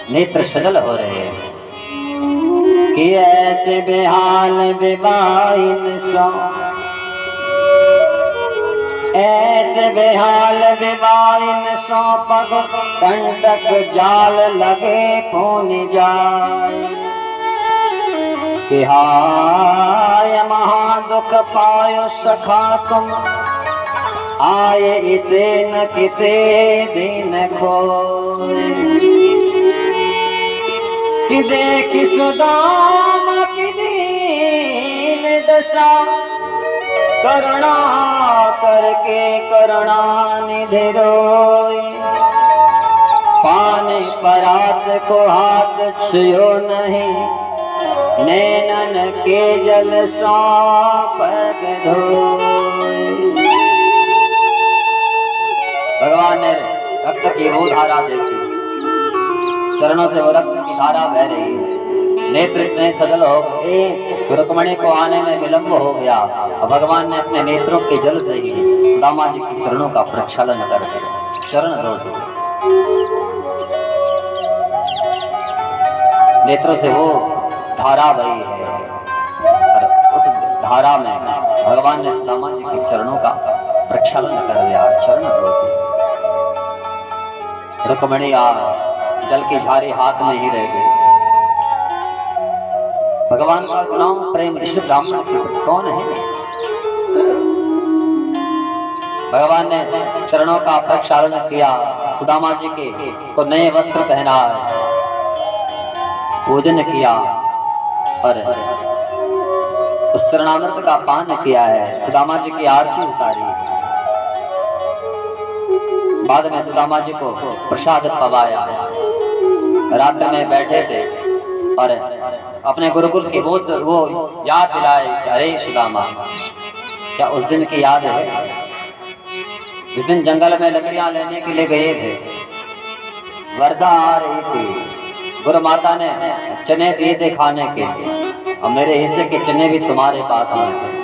नेत्र सजल हो रहे हैं कि ऐसे बेहाल बेबाइन सो, ऐसे बेहाल बेबाइन सो पग कंटक जाल लगे पुनि जाए। कि हाय महा दुख पायो सखा तुम, आए इते न किते दिन खोए। कि देखी सुदामा की दीन दशा, करुणा करके करुणा निधि रोए। पाने परात को हाथ छुयो नहीं, नैनन के जल सो पग धोए। भगवान ने रक्त की वो धारा देखी, चरणों से वो रक्त की धारा बह रही है, नेत्र इतने सजल हो गए, रुक्मणी को आने में विलंब हो गया और भगवान ने अपने नेत्रों के जल से ही सुदामा जी के चरणों का प्रक्षालन कर दिया, चरण धो दिए। नेत्रों से वो धारा बही है और उस धारा में भगवान ने सुदामा जी के चरणों का प्रक्षालन कर दिया, चरण धो दिए। रुक्मणी जल की झारी हाथ में ही रह गई। भगवान का नाम प्रेम ऋषि ब्राह्मण के कौन है? भगवान ने चरणों का प्रक्षालन किया, सुदामा जी के को नए वस्त्र पहनाए, पूजन किया और उस चरणामृत का पान किया है, सुदामा जी की आरती उतारी। बाद में सुदामा जी को प्रसाद पवाया। रात्र में बैठे थे और अपने गुरुकुल की वो याद दिलाए, अरे सुदामा, क्या उस दिन की याद है जिस दिन जंगल में लकड़ियां लेने के लिए गए थे, वर्षा आ रही थी, गुरु माता ने चने दिए थे खाने के और मेरे हिस्से के चने भी तुम्हारे पास में थे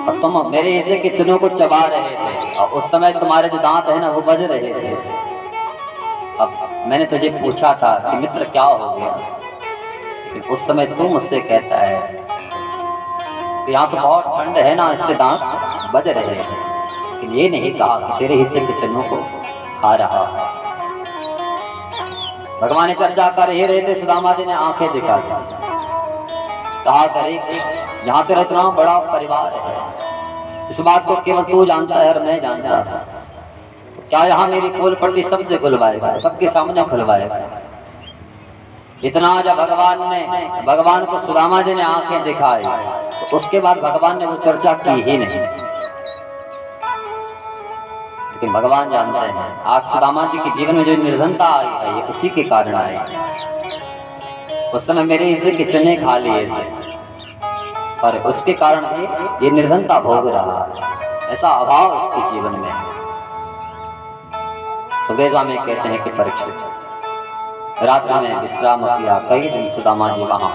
और तुम मेरे हिस्से के चनों को चबा रहे थे और उस समय तुम्हारे जो दांत है ना वो बज रहे थे। अब मैंने तुझे पूछा था कि मित्र क्या हो गया, लेकिन उस समय तू मुझसे कहता है कि यहाँ तो बहुत ठंड है ना, इसके दांत बज रहे हैं, लेकिन ये नहीं कहा कि तेरे हिस्से के चनों को खा रहा है। भगवान चर्चा कर ही रहे थे, सुदामा जी ने आंखें दिखा दी, कहा करे यहाँ तेरा इतना बड़ा परिवार है, इस बात को केवल तू जानता है और मैं जानता था, तो क्या यहाँ मेरी खोल पट्टी सबसे खुलवाएगा, सबके सामने खुलवाएगा। इतना जब भगवान को सुदामा जी ने आंखें दिखाई तो तो उसके बाद भगवान ने वो चर्चा की ही नहीं। लेकिन भगवान जानते हैं आज सुदामा जी के जीवन में जो निर्धनता आई है ये उसी के कारण आई है। उस समय मेरे हिस्से के चने खा लिए थे और उसके कारण ये निर्धनता भोग रहा है, ऐसा अभाव इसके जीवन में है। सुखदेव स्वामी कहते हैं कि परीक्षित रात्रि में विश्राम किया, कई दिन सुदामा जी वहां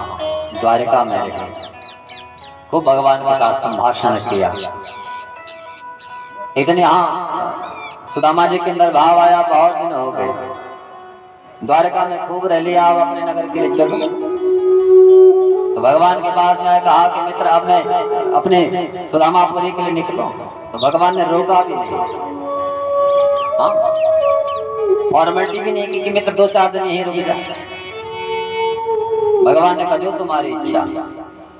द्वारिका में रहे, खूब भगवान के साथ संभाषण किया। एक दिन यहाँ सुदामा जी के अंदर भाव आया, बहुत दिन हो गए, द्वारका में खूब रह लिया, अब अपने नगर के लिए चलो। तो भगवान के पास में कहा कि मित्र अब मैं अपने सुदामापुरी के लिए निकलो। तो भगवान ने रोका भी नहीं, हाँ फॉर्मेलिटी भी नहीं की कि मित्र 2-4 दिन यहीं रुक जा। भगवान ने कहा जो तुम्हारी इच्छा।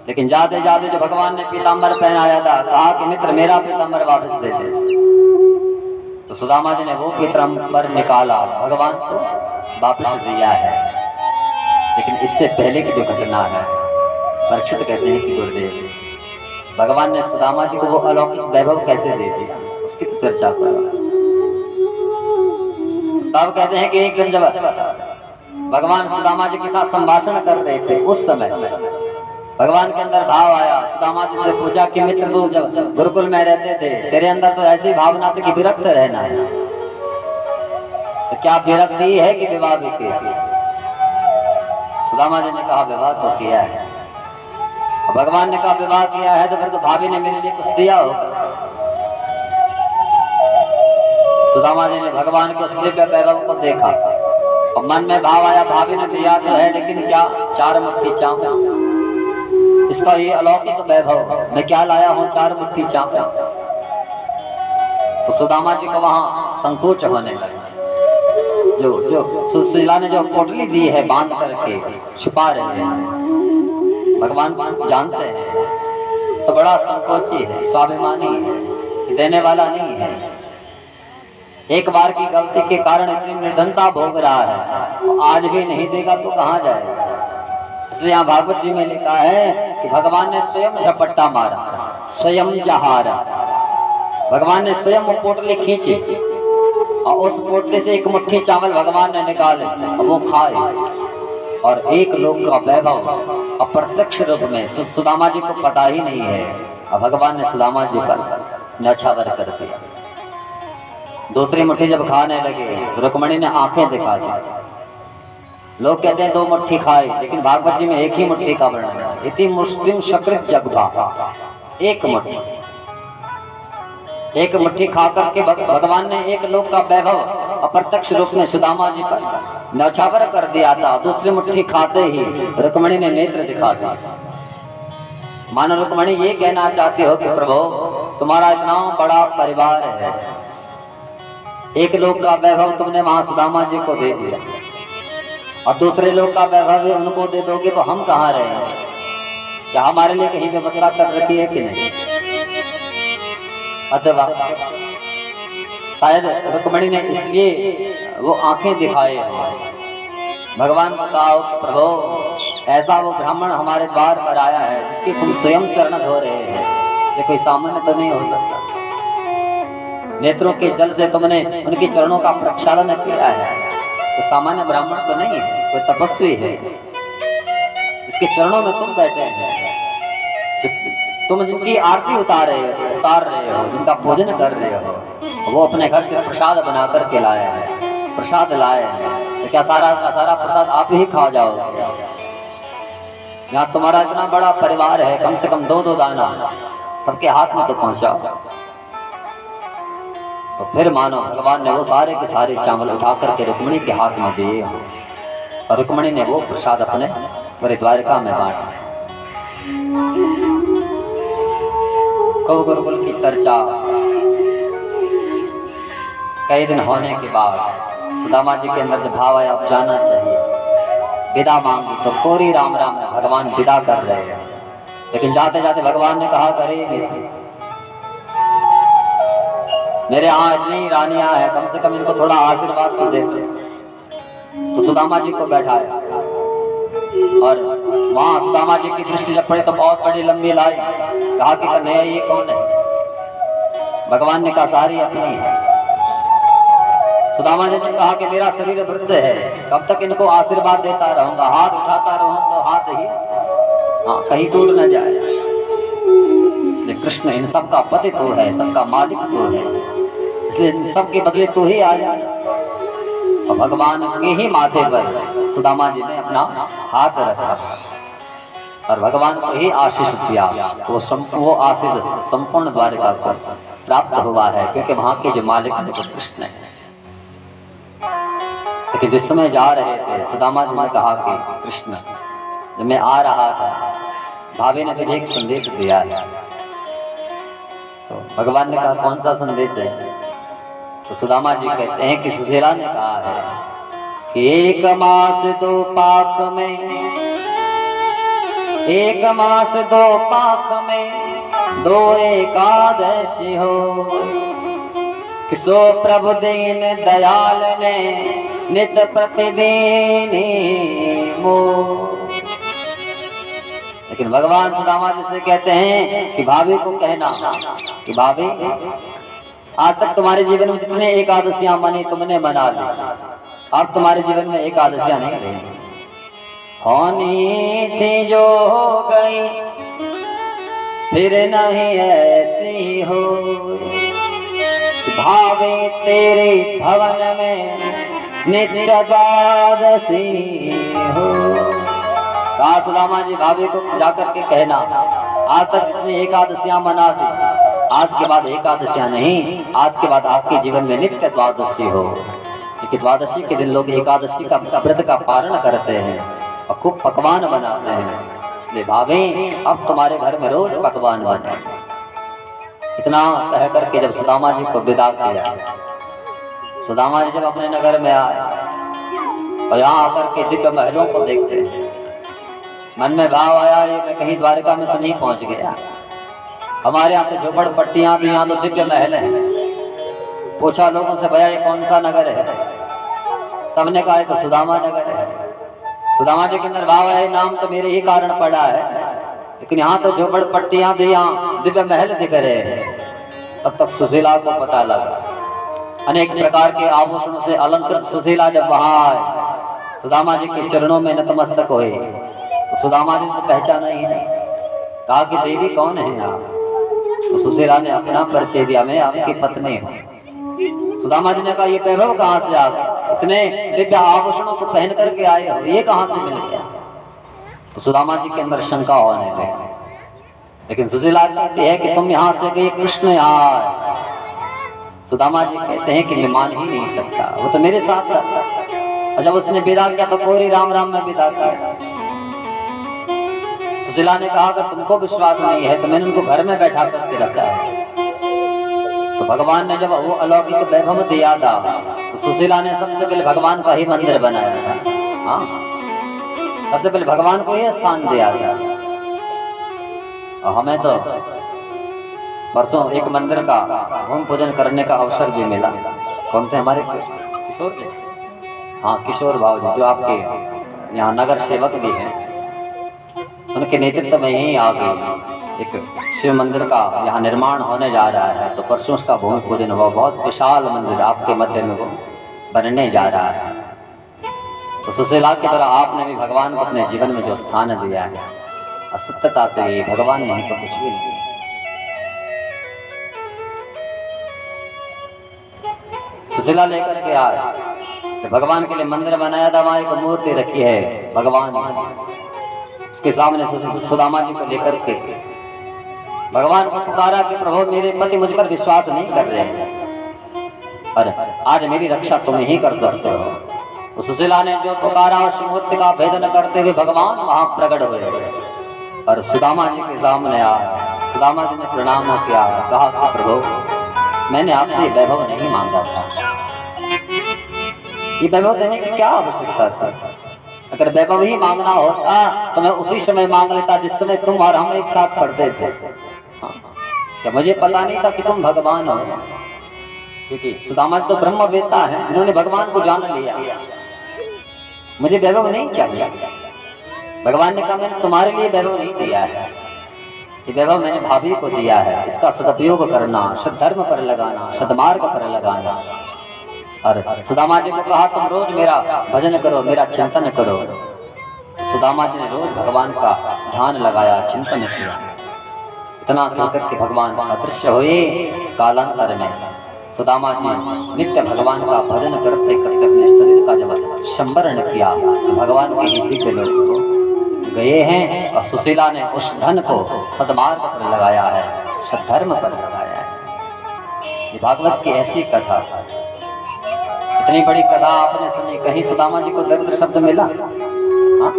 लेकिन जाते जाते जो भगवान ने पीताम्बर पहनाया था, कहा कि मित्र मेरा पीताम्बर वापस दे दे। तो सुदामा जी ने वो पीताम्बर निकाला, भगवान को वापस दिया है। लेकिन इससे पहले की जो घटना है, परीक्षित कहते हैं कि गुरुदेव भगवान ने सुदामा जी को वो अलौकिक वैभव कैसे दे दिया, उसकी तो चर्चा करो। तब कहते हैं कि एक दिन जब भगवान सुदामा जी के साथ संभाषण कर रहे थे, उस समय भगवान के अंदर भाव आया। सुदामा जी से पूछा कि मित्र तू जब गुरुकुल में रहते थे, तेरे अंदर तो ऐसी भावना थी कि विरक्त रहना है, तो क्या विरक्ति है कि विवाह भी किया? सुदामा जी ने कहा विवाह तो किया है। भगवान ने कहा विवाह किया है तो फिर तो भाभी ने मेरे लिए कुछ दिया होगा। सुदामा जी ने भगवान के दिव्य वैभव को देखा और मन में भाव आया, भाभी ने दिया तो है लेकिन क्या 4 मुट्ठी चावल, इसका ये अलौकिक वैभव, मैं क्या लाया हूँ 4 मुट्ठी चावल। तो सुदामा जी को वहां संकोच होने लगा। जो सुशीला ने जो पोटली दी है बांध करके छुपा रहे हैं, भगवान जानते हैं, तो बड़ा संकोची है, स्वाभिमानी है, देने वाला नहीं है। एक बार की गलती के कारण इतनी निर्धनता भोग रहा है, तो आज भी नहीं देगा तो कहाँ जाएगा। इसलिए यहाँ भागवत जी में लिखा है कि भगवान ने स्वयं झपट्टा मारा, स्वयं जहारा। भगवान ने स्वयं वो पोटली खींची और उस पोटली से 1 मुट्ठी चावल भगवान ने निकाले और वो खाए। और एक लोक का वैभव अप्रत्यक्ष रूप में सुदामा जी को पता ही नहीं है, और भगवान ने सुदामा जी पर न्यौछावर कर दिया। दूसरी मुट्ठी जब खाने लगे, रुक्मणी ने आंखें दिखा दी। लोग कहते हैं 2 मुट्ठी खाए, लेकिन भागवत जी में 1 ही मुट्ठी का वर्णन है। इति मुस्लिम शकृत जगभा, 1 मुट्ठी, 1 मुट्ठी खा करके भगवान ने एक लोक का वैभव अप्रत्यक्ष रूप में सुदामा जी पर न्यौछावर कर दिया था। दूसरी मुट्ठी खाते ही रुक्मणी ने नेत्र दिखा दिया। मानो रुक्मणी ये कहना चाहती हो कि प्रभु तुम्हारा इतना बड़ा परिवार है, एक लोक का वैभव तुमने वहां सुदामा जी को दे दिया और दूसरे लोग का वैभव उनको दे दोगे तो हम कहाँ रहेंगे? क्या हमारे लिए कहीं व्यवस्था कर रखी है कि नहीं? अथवा शायद रुक्मणी ने इसलिए वो आंखें दिखाए, भगवान बताओ प्रभु ऐसा वो ब्राह्मण हमारे द्वार पर आया है जिसके तुम स्वयं चरण धो रहे हैं, ये कोई सामान्य तो नहीं हो सकता। नेत्रों के जल से तुमने उनके चरणों का प्रक्षालन किया है, तो सामान्य ब्राह्मण तो नहीं है, कोई तपस्वी है। इसके चरणों में तुम बैठे हैं, तुम जिनकी आरती उतार रहे हो, जिनका पूजन कर रहे हो, वो अपने घर से प्रसाद बना करके लाए हैं, प्रसाद लाए हैं, तो क्या सारा का सारा प्रसाद आप ही खा जाओगे? यहाँ तुम्हारा इतना बड़ा परिवार है, कम से कम 2-2 दाना सबके हाथ में तो पहुंचाओ। तो फिर मानो भगवान ने वो सारे के सारे चावल उठा करके रुक्मणी के हाथ में दिए और रुक्मणी ने वो प्रसाद अपने पूरे द्वारिका में बांटा। गुरुकुल की चर्चा कई दिन होने के बाद सुदामा जी के अंदर जो भाव आया अब जाना चाहिए, विदा मांगी तो कोरी राम राम में भगवान विदा कर रहे हैं। लेकिन जाते जाते भगवान ने कहा करेंगे मेरे यहाँ इतनी रानियां हैं, कम से कम इनको थोड़ा आशीर्वाद तो देते। तो सुदामा जी को बैठाया, और वहाँ सुदामा जी की दृष्टि जब पड़ी तो बहुत बड़ी लंबी लाई। कहा कि कन्हैया ये कौन है? भगवान ने कहा सारी अपनी है। सुदामा जी ने कहा कि मेरा शरीर वृद्ध है, कब तक इनको आशीर्वाद देता रहूंगा, हाथ उठाता रहूं तो हाथ ही कहीं टूट न जाए। इसलिए कृष्ण इन सब का पति तो है, सबका मालिक तो है, इसलिए इन सब के बदले तो ही आ जाए। और भगवान के ही माथे पर सुदामा जी ने अपना हाथ रखा और भगवान को ही आशीष दिया। वो आशीष संपूर्ण द्वारिका को प्राप्त हुआ है, क्योंकि वहां के जो मालिक है वो कृष्ण है। लेकिन जिस समय जा रहे थे सुदामा जी ने कहा कि कृष्ण जब मैं आ रहा था भाभी ने तुझे एक संदेश दिया है। तो भगवान ने कहा कौन सा संदेश है? तो सुदामा जी कहते हैं कि सुशीला ने कहा है कि 1 मास 2 पाक में, 1 मास 2 पाक में 2 एकादशी हो, किसो प्रभु दीन दयाल ने नित प्रतिदिन मो। लेकिन भगवान सुदामा जी से कहते हैं कि भाभी को कहना कि भाभी आज तक तुम्हारे जीवन में जितने एकादशियां मनी तुमने मना ली, अब तुम्हारे जीवन में एकादशियां नहीं रहेंगी। होनी थी जो हो गई फिर नहीं ऐसी हो, भावे तेरे भवन में नित्य द्वादशी हो। कहा सुदामा जी भाभी को जाकर के कहना आज तक जितनी एकादशियां मना दी, आज के बाद एकादशियां नहीं, आज के बाद आपके जीवन में नित्य द्वादशी हो। क्योंकि द्वादशी के दिन लोग एकादशी का व्रत का पारण करते हैं और खूब पकवान बनाते हैं। इसलिए भाभी अब तुम्हारे घर में रोज पकवान बने। इतना कह करके जब सुदामा जी को विदा किया, सुदामा जी जब अपने नगर में आए और यहाँ आकर के दिव्य महलों को देखते हैं, मन में भाव आया ये मैं कहीं द्वारिका में तो नहीं पहुंच गया। हमारे यहाँ तो झोपड़पट्टियां थी, यहाँ तो दिव्य महल है। पूछा लोगों से भैया ये कौन सा नगर है? सबने कहा तो सुदामा नगर है। सुदामा जी के अंदर भाव है नाम तो मेरे ही कारण पड़ा है, लेकिन यहाँ तो झोपड़पट्टियां थी, यहाँ दिव्य महल दिख रहे हैं। तब तक सुशीला को पता लगा। अनेक प्रकार के आभूषणों से अलंकृत सुशीला जब वहां आए, सुदामा जी के चरणों में नतमस्तक हुए, तो सुदामा जी ने पहचाना ही नहीं। कहा कि देवी कौन है यहाँ? तो सुशीला ने अपना परिचय दिया, मैं आपकी पत्नी हूँ। सुदामा जी ने कहा ये वैभव कहाँ से आ गया? इतने दिव्य आभूषणों को पहन करके आए हो, ये कहाँ से मिल गया? तो सुदामा जी के अंदर शंका होने लगी। लेकिन सुशीला कहती है कि तुम यहाँ से गए, कृष्ण यहाँ आए। सुदामा जी कहते हैं कि मैं मान ही नहीं सकता, वो तो मेरे साथ था। और जब उसने विदा किया तो कोरी राम राम में विदा किया। सुशीला ने कहा अगर तुमको विश्वास नहीं है तो मैंने उनको घर में बैठा करके रखा है। तो भगवान ने जब वो अलौकिक वैभव दिया था तो सुशीला ने सबसे पहले भगवान का ही मंदिर बनाया था। हाँ, सबसे पहले भगवान को ही स्थान दिया था। और हमें तो परसों एक मंदिर का होम पूजन करने का अवसर भी मिला। कौन थे हमारे किशोर जी? हाँ, किशोर भाव जी जो आपके यहाँ नगर सेवक भी हैं, उनके नेतृत्व में ही आगे एक शिव मंदिर का यहाँ निर्माण होने जा रहा है। तो परसों उसका भूमि पूजन हुआ। बहुत विशाल मंदिर आपके मध्य में वो बनने जा रहा है। तो सुशीला की तरह आपने भी भगवान को अपने जीवन में जो स्थान दिया है, असत्यता से ही भगवान नहीं तो कुछ भी नहीं। सुशीला लेकर के आए तो भगवान के लिए मंदिर बनाया था, वहां एक मूर्ति रखी है भगवान, उसके सामने सुदामा जी को लेकर के भगवान को पुकारा कि प्रभु मेरे पति मुझ पर विश्वास नहीं कर रहे हैं और आज मेरी रक्षा तुम ही कर सकते हो। तो सुशीला ने जो पुकारा उस मूर्ति का भेदन करते हुए भगवान वहां प्रकट हुए और सुदामा जी के सामने आया। सुदामा जी ने प्रणाम किया, कहा कि प्रभु मैंने आपसे वैभव नहीं मांगा था, ये वैभव देने की क्या आवश्यकता थी? अगर वैभव ही मांगना होता तो मैं उसी समय मांग लेता जिस समय तुम और हम एक साथ पढ़ते थे। हाँ, क्या मुझे पता नहीं था कि तुम भगवान हो? क्योंकि सुदामा तो ब्रह्म वेत्ता है, जिन्होंने भगवान को जान लिया। मुझे वैभव नहीं चाहिए, भगवान ने कहा मैंने तुम्हारे लिए वैभव नहीं दिया है, ये वैभव मैंने भाभी को दिया है, इसका सदुपयोग करना, सद्धर्म पर लगाना, सदमार्ग पर लगाना। और सुदामा जी को कहा तुम रोज मेरा भजन करो, मेरा चिंतन करो। सुदामा जी ने रोज भगवान का ध्यान लगाया, चिंतन किया। इतना कहकर के भगवान अदृश्य हुए। कालांतर में सुदामा जी नित्य भगवान का भजन करते करते अपने शरीर का जब संवरण किया तो भगवान के हित के लोग गए हैं और सुशीला ने उस धन को सदमार्ग पर लगाया है, सद्धर्म पर लगाया है। ये भागवत की ऐसी कथा, इतनी बड़ी कथा आपने सुनी, कहीं सुदामा जी को दरिद्र शब्द मिला? हाँ,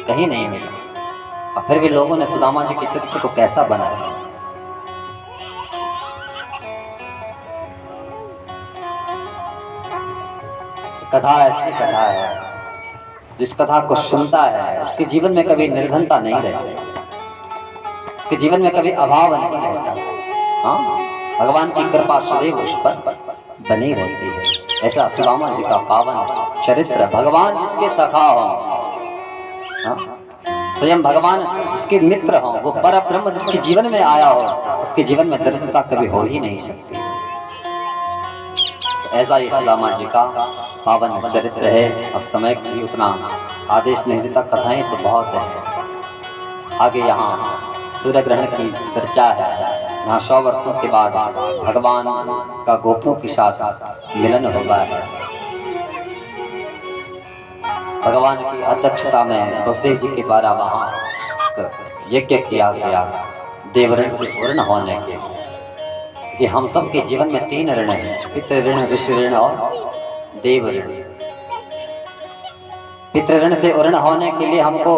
कहीं नहीं मिला। और फिर भी लोगों ने सुदामा जी के चित्र को कैसा बनाया। कथा ऐसी कथा है, जिस कथा को सुनता है उसके जीवन में कभी निर्धनता नहीं रहती, उसके जीवन में कभी अभाव नहीं रहता। हाँ, भगवान की कृपा सदैव उस पर बनी रहती है। ऐसा सुदामा जी का पावन चरित्र, भगवान जिसके सखा हो, स्वयं भगवान जिसके मित्र हो, वो पर ब्रह्म जिसके जीवन में आया हो, उसके जीवन में दरिद्रता कभी हो ही नहीं सकती। तो ऐसा ही सुदामा जी का पावन चरित्र है। और समय की उतना आदेश नहीं देता, कथाएं तो बहुत है। आगे यहाँ सूर्य ग्रहण की चर्चा है। यहाँ 100 वर्षों के बाद भगवान का गोपों के साथ मिलन हुआ है। भगवान की अध्यक्षता में वसुदेव जी के द्वारा वहाँ यज्ञ किया गया देवऋण से पूर्ण होने के। कि हम सब के जीवन में 3 ऋण हैं, पितृ ऋण, ऋषि ऋण और देव ऋण। पितृ ऋण से ऋण होने के लिए हमको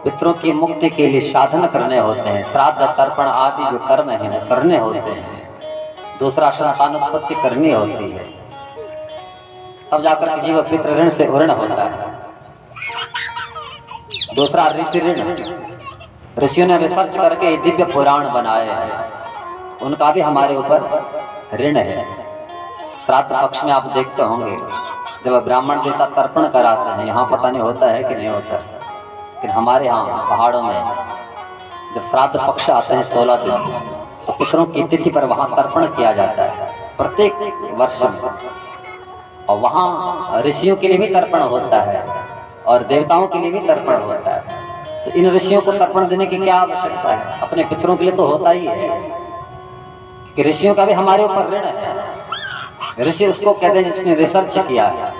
पितरों की मुक्ति के लिए साधन करने होते हैं, श्राद्ध तर्पण आदि जो कर्म है वो करने होते हैं। दूसरा संतानोत्पत्ति करनी होती है, तब जाकर के जीव पितृ ऋण से ऋण होता है। दूसरा ऋषि ऋण, ऋषियों ने रिसर्च करके दिव्य पुराण बनाए हैं, उनका भी हमारे ऊपर ऋण है। श्राद्ध पक्ष में आप देखते होंगे जब ब्राह्मण देवता तर्पण कराते हैं, यहाँ पता नहीं होता है कि नहीं होता, लेकिन हमारे यहाँ पहाड़ों में जब श्राद्ध पक्ष आते हैं 16 दिन, तो पितरों की तिथि पर वहाँ तर्पण किया जाता है प्रत्येक वर्ष में। और वहाँ ऋषियों के लिए भी तर्पण होता है और देवताओं के लिए भी तर्पण होता है। तो इन ऋषियों को तर्पण देने की क्या आवश्यकता है? अपने पितरों के लिए तो होता ही है कि ऋषियों का भी हमारे ऊपर ऋण है। ऋषि उसको कहते हैं जिसने रिसर्च किया है।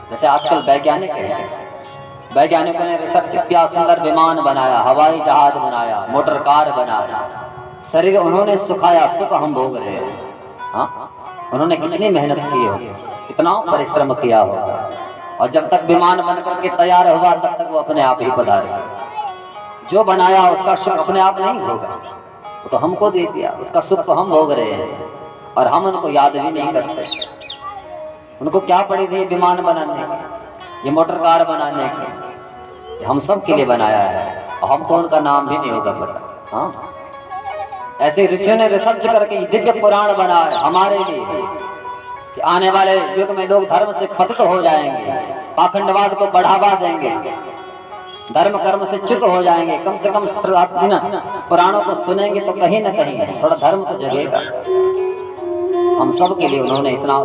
जैसे आजकल वैज्ञानिक है, वैज्ञानिकों ने रिसर्च किया, सुंदर विमान बनाया, हवाई जहाज बनाया, मोटर कार बनाया, शरीर उन्होंने सुखाया, सुख हम भोग रहे हैं। हाँ, उन्होंने कितनी मेहनत की होगी, कितना परिश्रम किया होगा, और जब तक विमान बन करके तैयार हुआ तब तक वो अपने आप ही पधारे। जो बनाया उसका सुख अपने आप नहीं होगा, वो तो हमको दे दिया, उसका सुख तो हम भोग रहे हैं और हम उनको याद भी नहीं करते। उनको क्या पड़ी थी विमान बनाने की, ये मोटर कार बनाने की, हम सब के लिए बनाया है और हमको उनका नाम भी नहीं होगा पता। हाँ, ऐसे ऋषियों ने रिसर्च करके दिव्य पुराण बनाए हमारे लिए कि आने वाले युग में लोग धर्म से पतित हो जाएंगे, पाखंडवाद को बढ़ावा देंगे, धर्म कर्म से च्युत हो जाएंगे। कम से कम पुराणों को सुनेंगे तो कहीं न कहीं थोड़ा धर्म तो जगेगा। हम सब के लिए उन्होंने इतना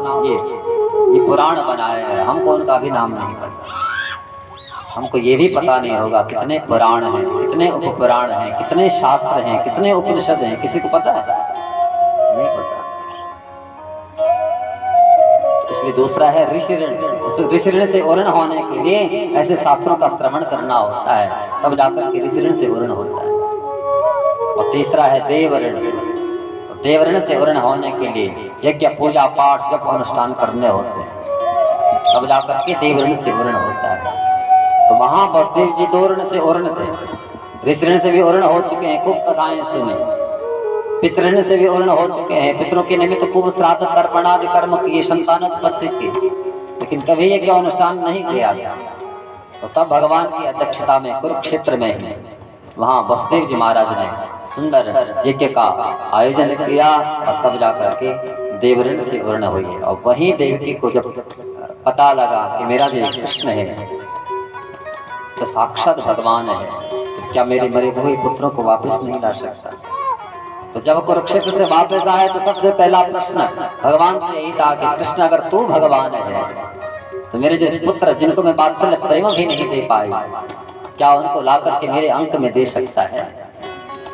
ये पुराण बनाए हैं, हमको उनका भी नाम नहीं पता। हमको ये भी पता नहीं होगा कितने पुराण हैं, कितने उपपुराण हैं, कितने शास्त्र हैं, कितने उपनिषद हैं, किसी को पता है? नहीं पता। इसलिए दूसरा है ऋषि ऋण। उस ऋषि ऋण से ऋण होने के लिए ऐसे शास्त्रों का श्रवण करना होता है, तब जाकर के ऋषि ऋण से ऋण होता है। और तीसरा है देव ऋण। तो देव ऋण से ऋण होने के लिए यज्ञ पूजा पाठ जब अनुष्ठान करने होते हैं, तब जाकर के देव ऋण से ऋण होता है। तो वहाँ वसुदेव जी 2 ऋण से ऋण थे, ऋषि ऋण से भी ऋण हो चुके हैं, खूब कथाएं सुने। पितृण से भी ऋण हो चुके हैं, पितरों के निमित्त खूब श्राद्ध तर्पण आदि कर्म किए, संतानोत्पत्ति की, लेकिन कभी यज्ञ अनुष्ठान नहीं किया गया। तो तब भगवान की अध्यक्षता में कुरुक्षेत्र में वहाँ वसुदेव जी महाराज ने सुंदर यज्ञ का आयोजन किया और तब जाकर के देव ऋण से ऋण हुई। और वही देवकी को जब पता लगा कि मेरा जो कृष्ण है, तो तो साक्षात भगवान है, तो क्या मेरे मरे हुए पुत्रों को वापस नहीं ला सकता? तो जब कुरुक्षेत्र से वापस आए तो सबसे पहला प्रश्न भगवान से यही था कि कृष्ण अगर तू भगवान है तो मेरे जो पुत्र जिनको मैं वात्सल्य प्रेम भी नहीं दे पाई, क्या उनको ला करके मेरे अंक में दे सकता है?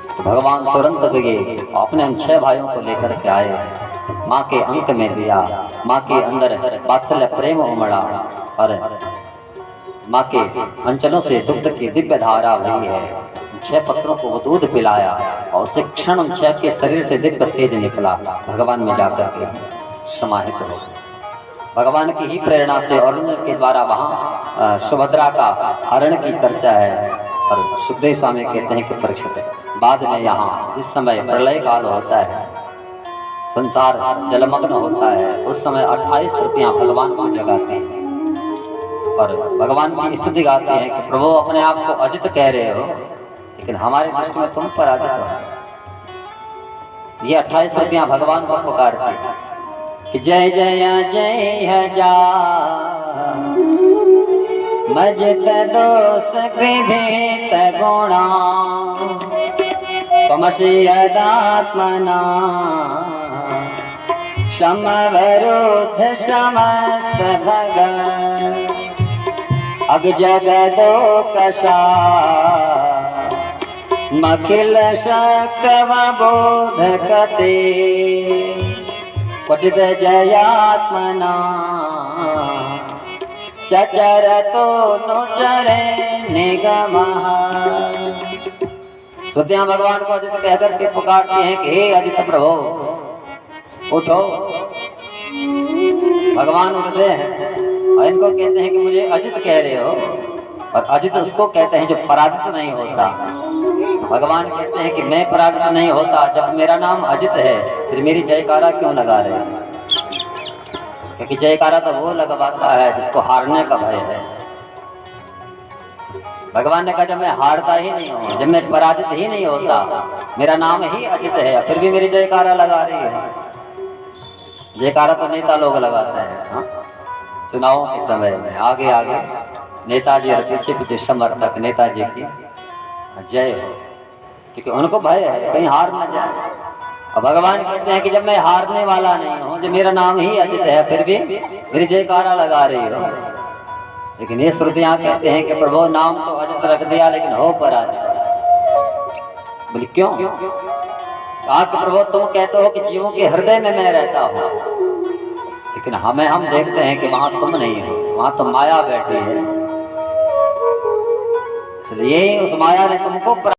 तो भगवान तुरंत गए, अपने उन 6 भाइयों को लेकर के आए, माँ के अंक में दिया, माँ के अंदर वात्सल्य प्रेम उमड़ा और माँ के अंचलों से दुग्ध की दिव्य धारा हुई है। 6 पत्रों को वो दूध पिलाया और उसे क्षण 6 के शरीर से दिव्य तेज निकला, भगवान में जाकर के समाहित हो। भगवान की ही प्रेरणा से अर्जुन के द्वारा वहाँ सुभद्रा का हरण की चर्चा है और सुखदेव स्वामी कहते हैं कि परीक्षित बाद में यहाँ जिस समय प्रलय काल होता है, संसार जलमग्न होता है, उस समय 28 श्रुतियाँ भगवान को जगाते हैं और भगवान की स्तुति गाते हैं कि प्रभु अपने आप को अजित कह रहे हो, लेकिन हमारी दृष्टि में तुम पराजित हो। ये 28 श्रुतियाँ भगवान को पुकारती हैं कि जय जय जय जा मजित दोष विभेत गुणा तमस्यदात्मना समवरुद्ध समस्त भगत अग जगदोकशा मखिल शक्व बोधकते क्वचिद जयात्मना चचरतो नुचरे निगमः। श्रुतियां भगवान को अजित कहकर के पुकारते हैं कि हे अजित प्रभु उठो। भगवान उठते हैं और इनको कहते हैं कि मुझे अजित कह रहे हो, और अजित उसको कहते हैं जो पराजित नहीं होता। भगवान कहते हैं कि मैं पराजित नहीं होता, जब मेरा नाम अजित है फिर मेरी जयकारा क्यों लगा रहे हैं? क्योंकि जयकारा तो वो लगवाता है जिसको हारने का भय है। भगवान ने कहा जब मैं हारता ही नहीं हूँ, जब मैं पराजित ही नहीं होता, मेरा नाम ही अजित है, फिर भी मेरी जयकारा लगा रही है। जयकारा तो नेता लोग लगाते हैं, चुनावों के समय में आगे आगे नेताजी और पीछे पीछे समर्थक नेताजी की जय हो, क्योंकि उनको भय है कहीं हार न जाए। और भगवान कहते हैं कि जब मैं हारने वाला नहीं हूँ, जब मेरा नाम ही अजित है, फिर भी मेरी जयकारा लगा रही हो। लेकिन ये श्रुतियाँ कहते हैं कि प्रभु नाम तो अजित रख दिया लेकिन हो पराजित। बोले क्यों? कहा कि प्रभु तुम कहते हो कि जीवों के हृदय में मैं रहता हूँ, लेकिन हम देखते हैं कि वहां तुम नहीं हो, वहां तो माया बैठी है, इसलिए उस माया ने तुमको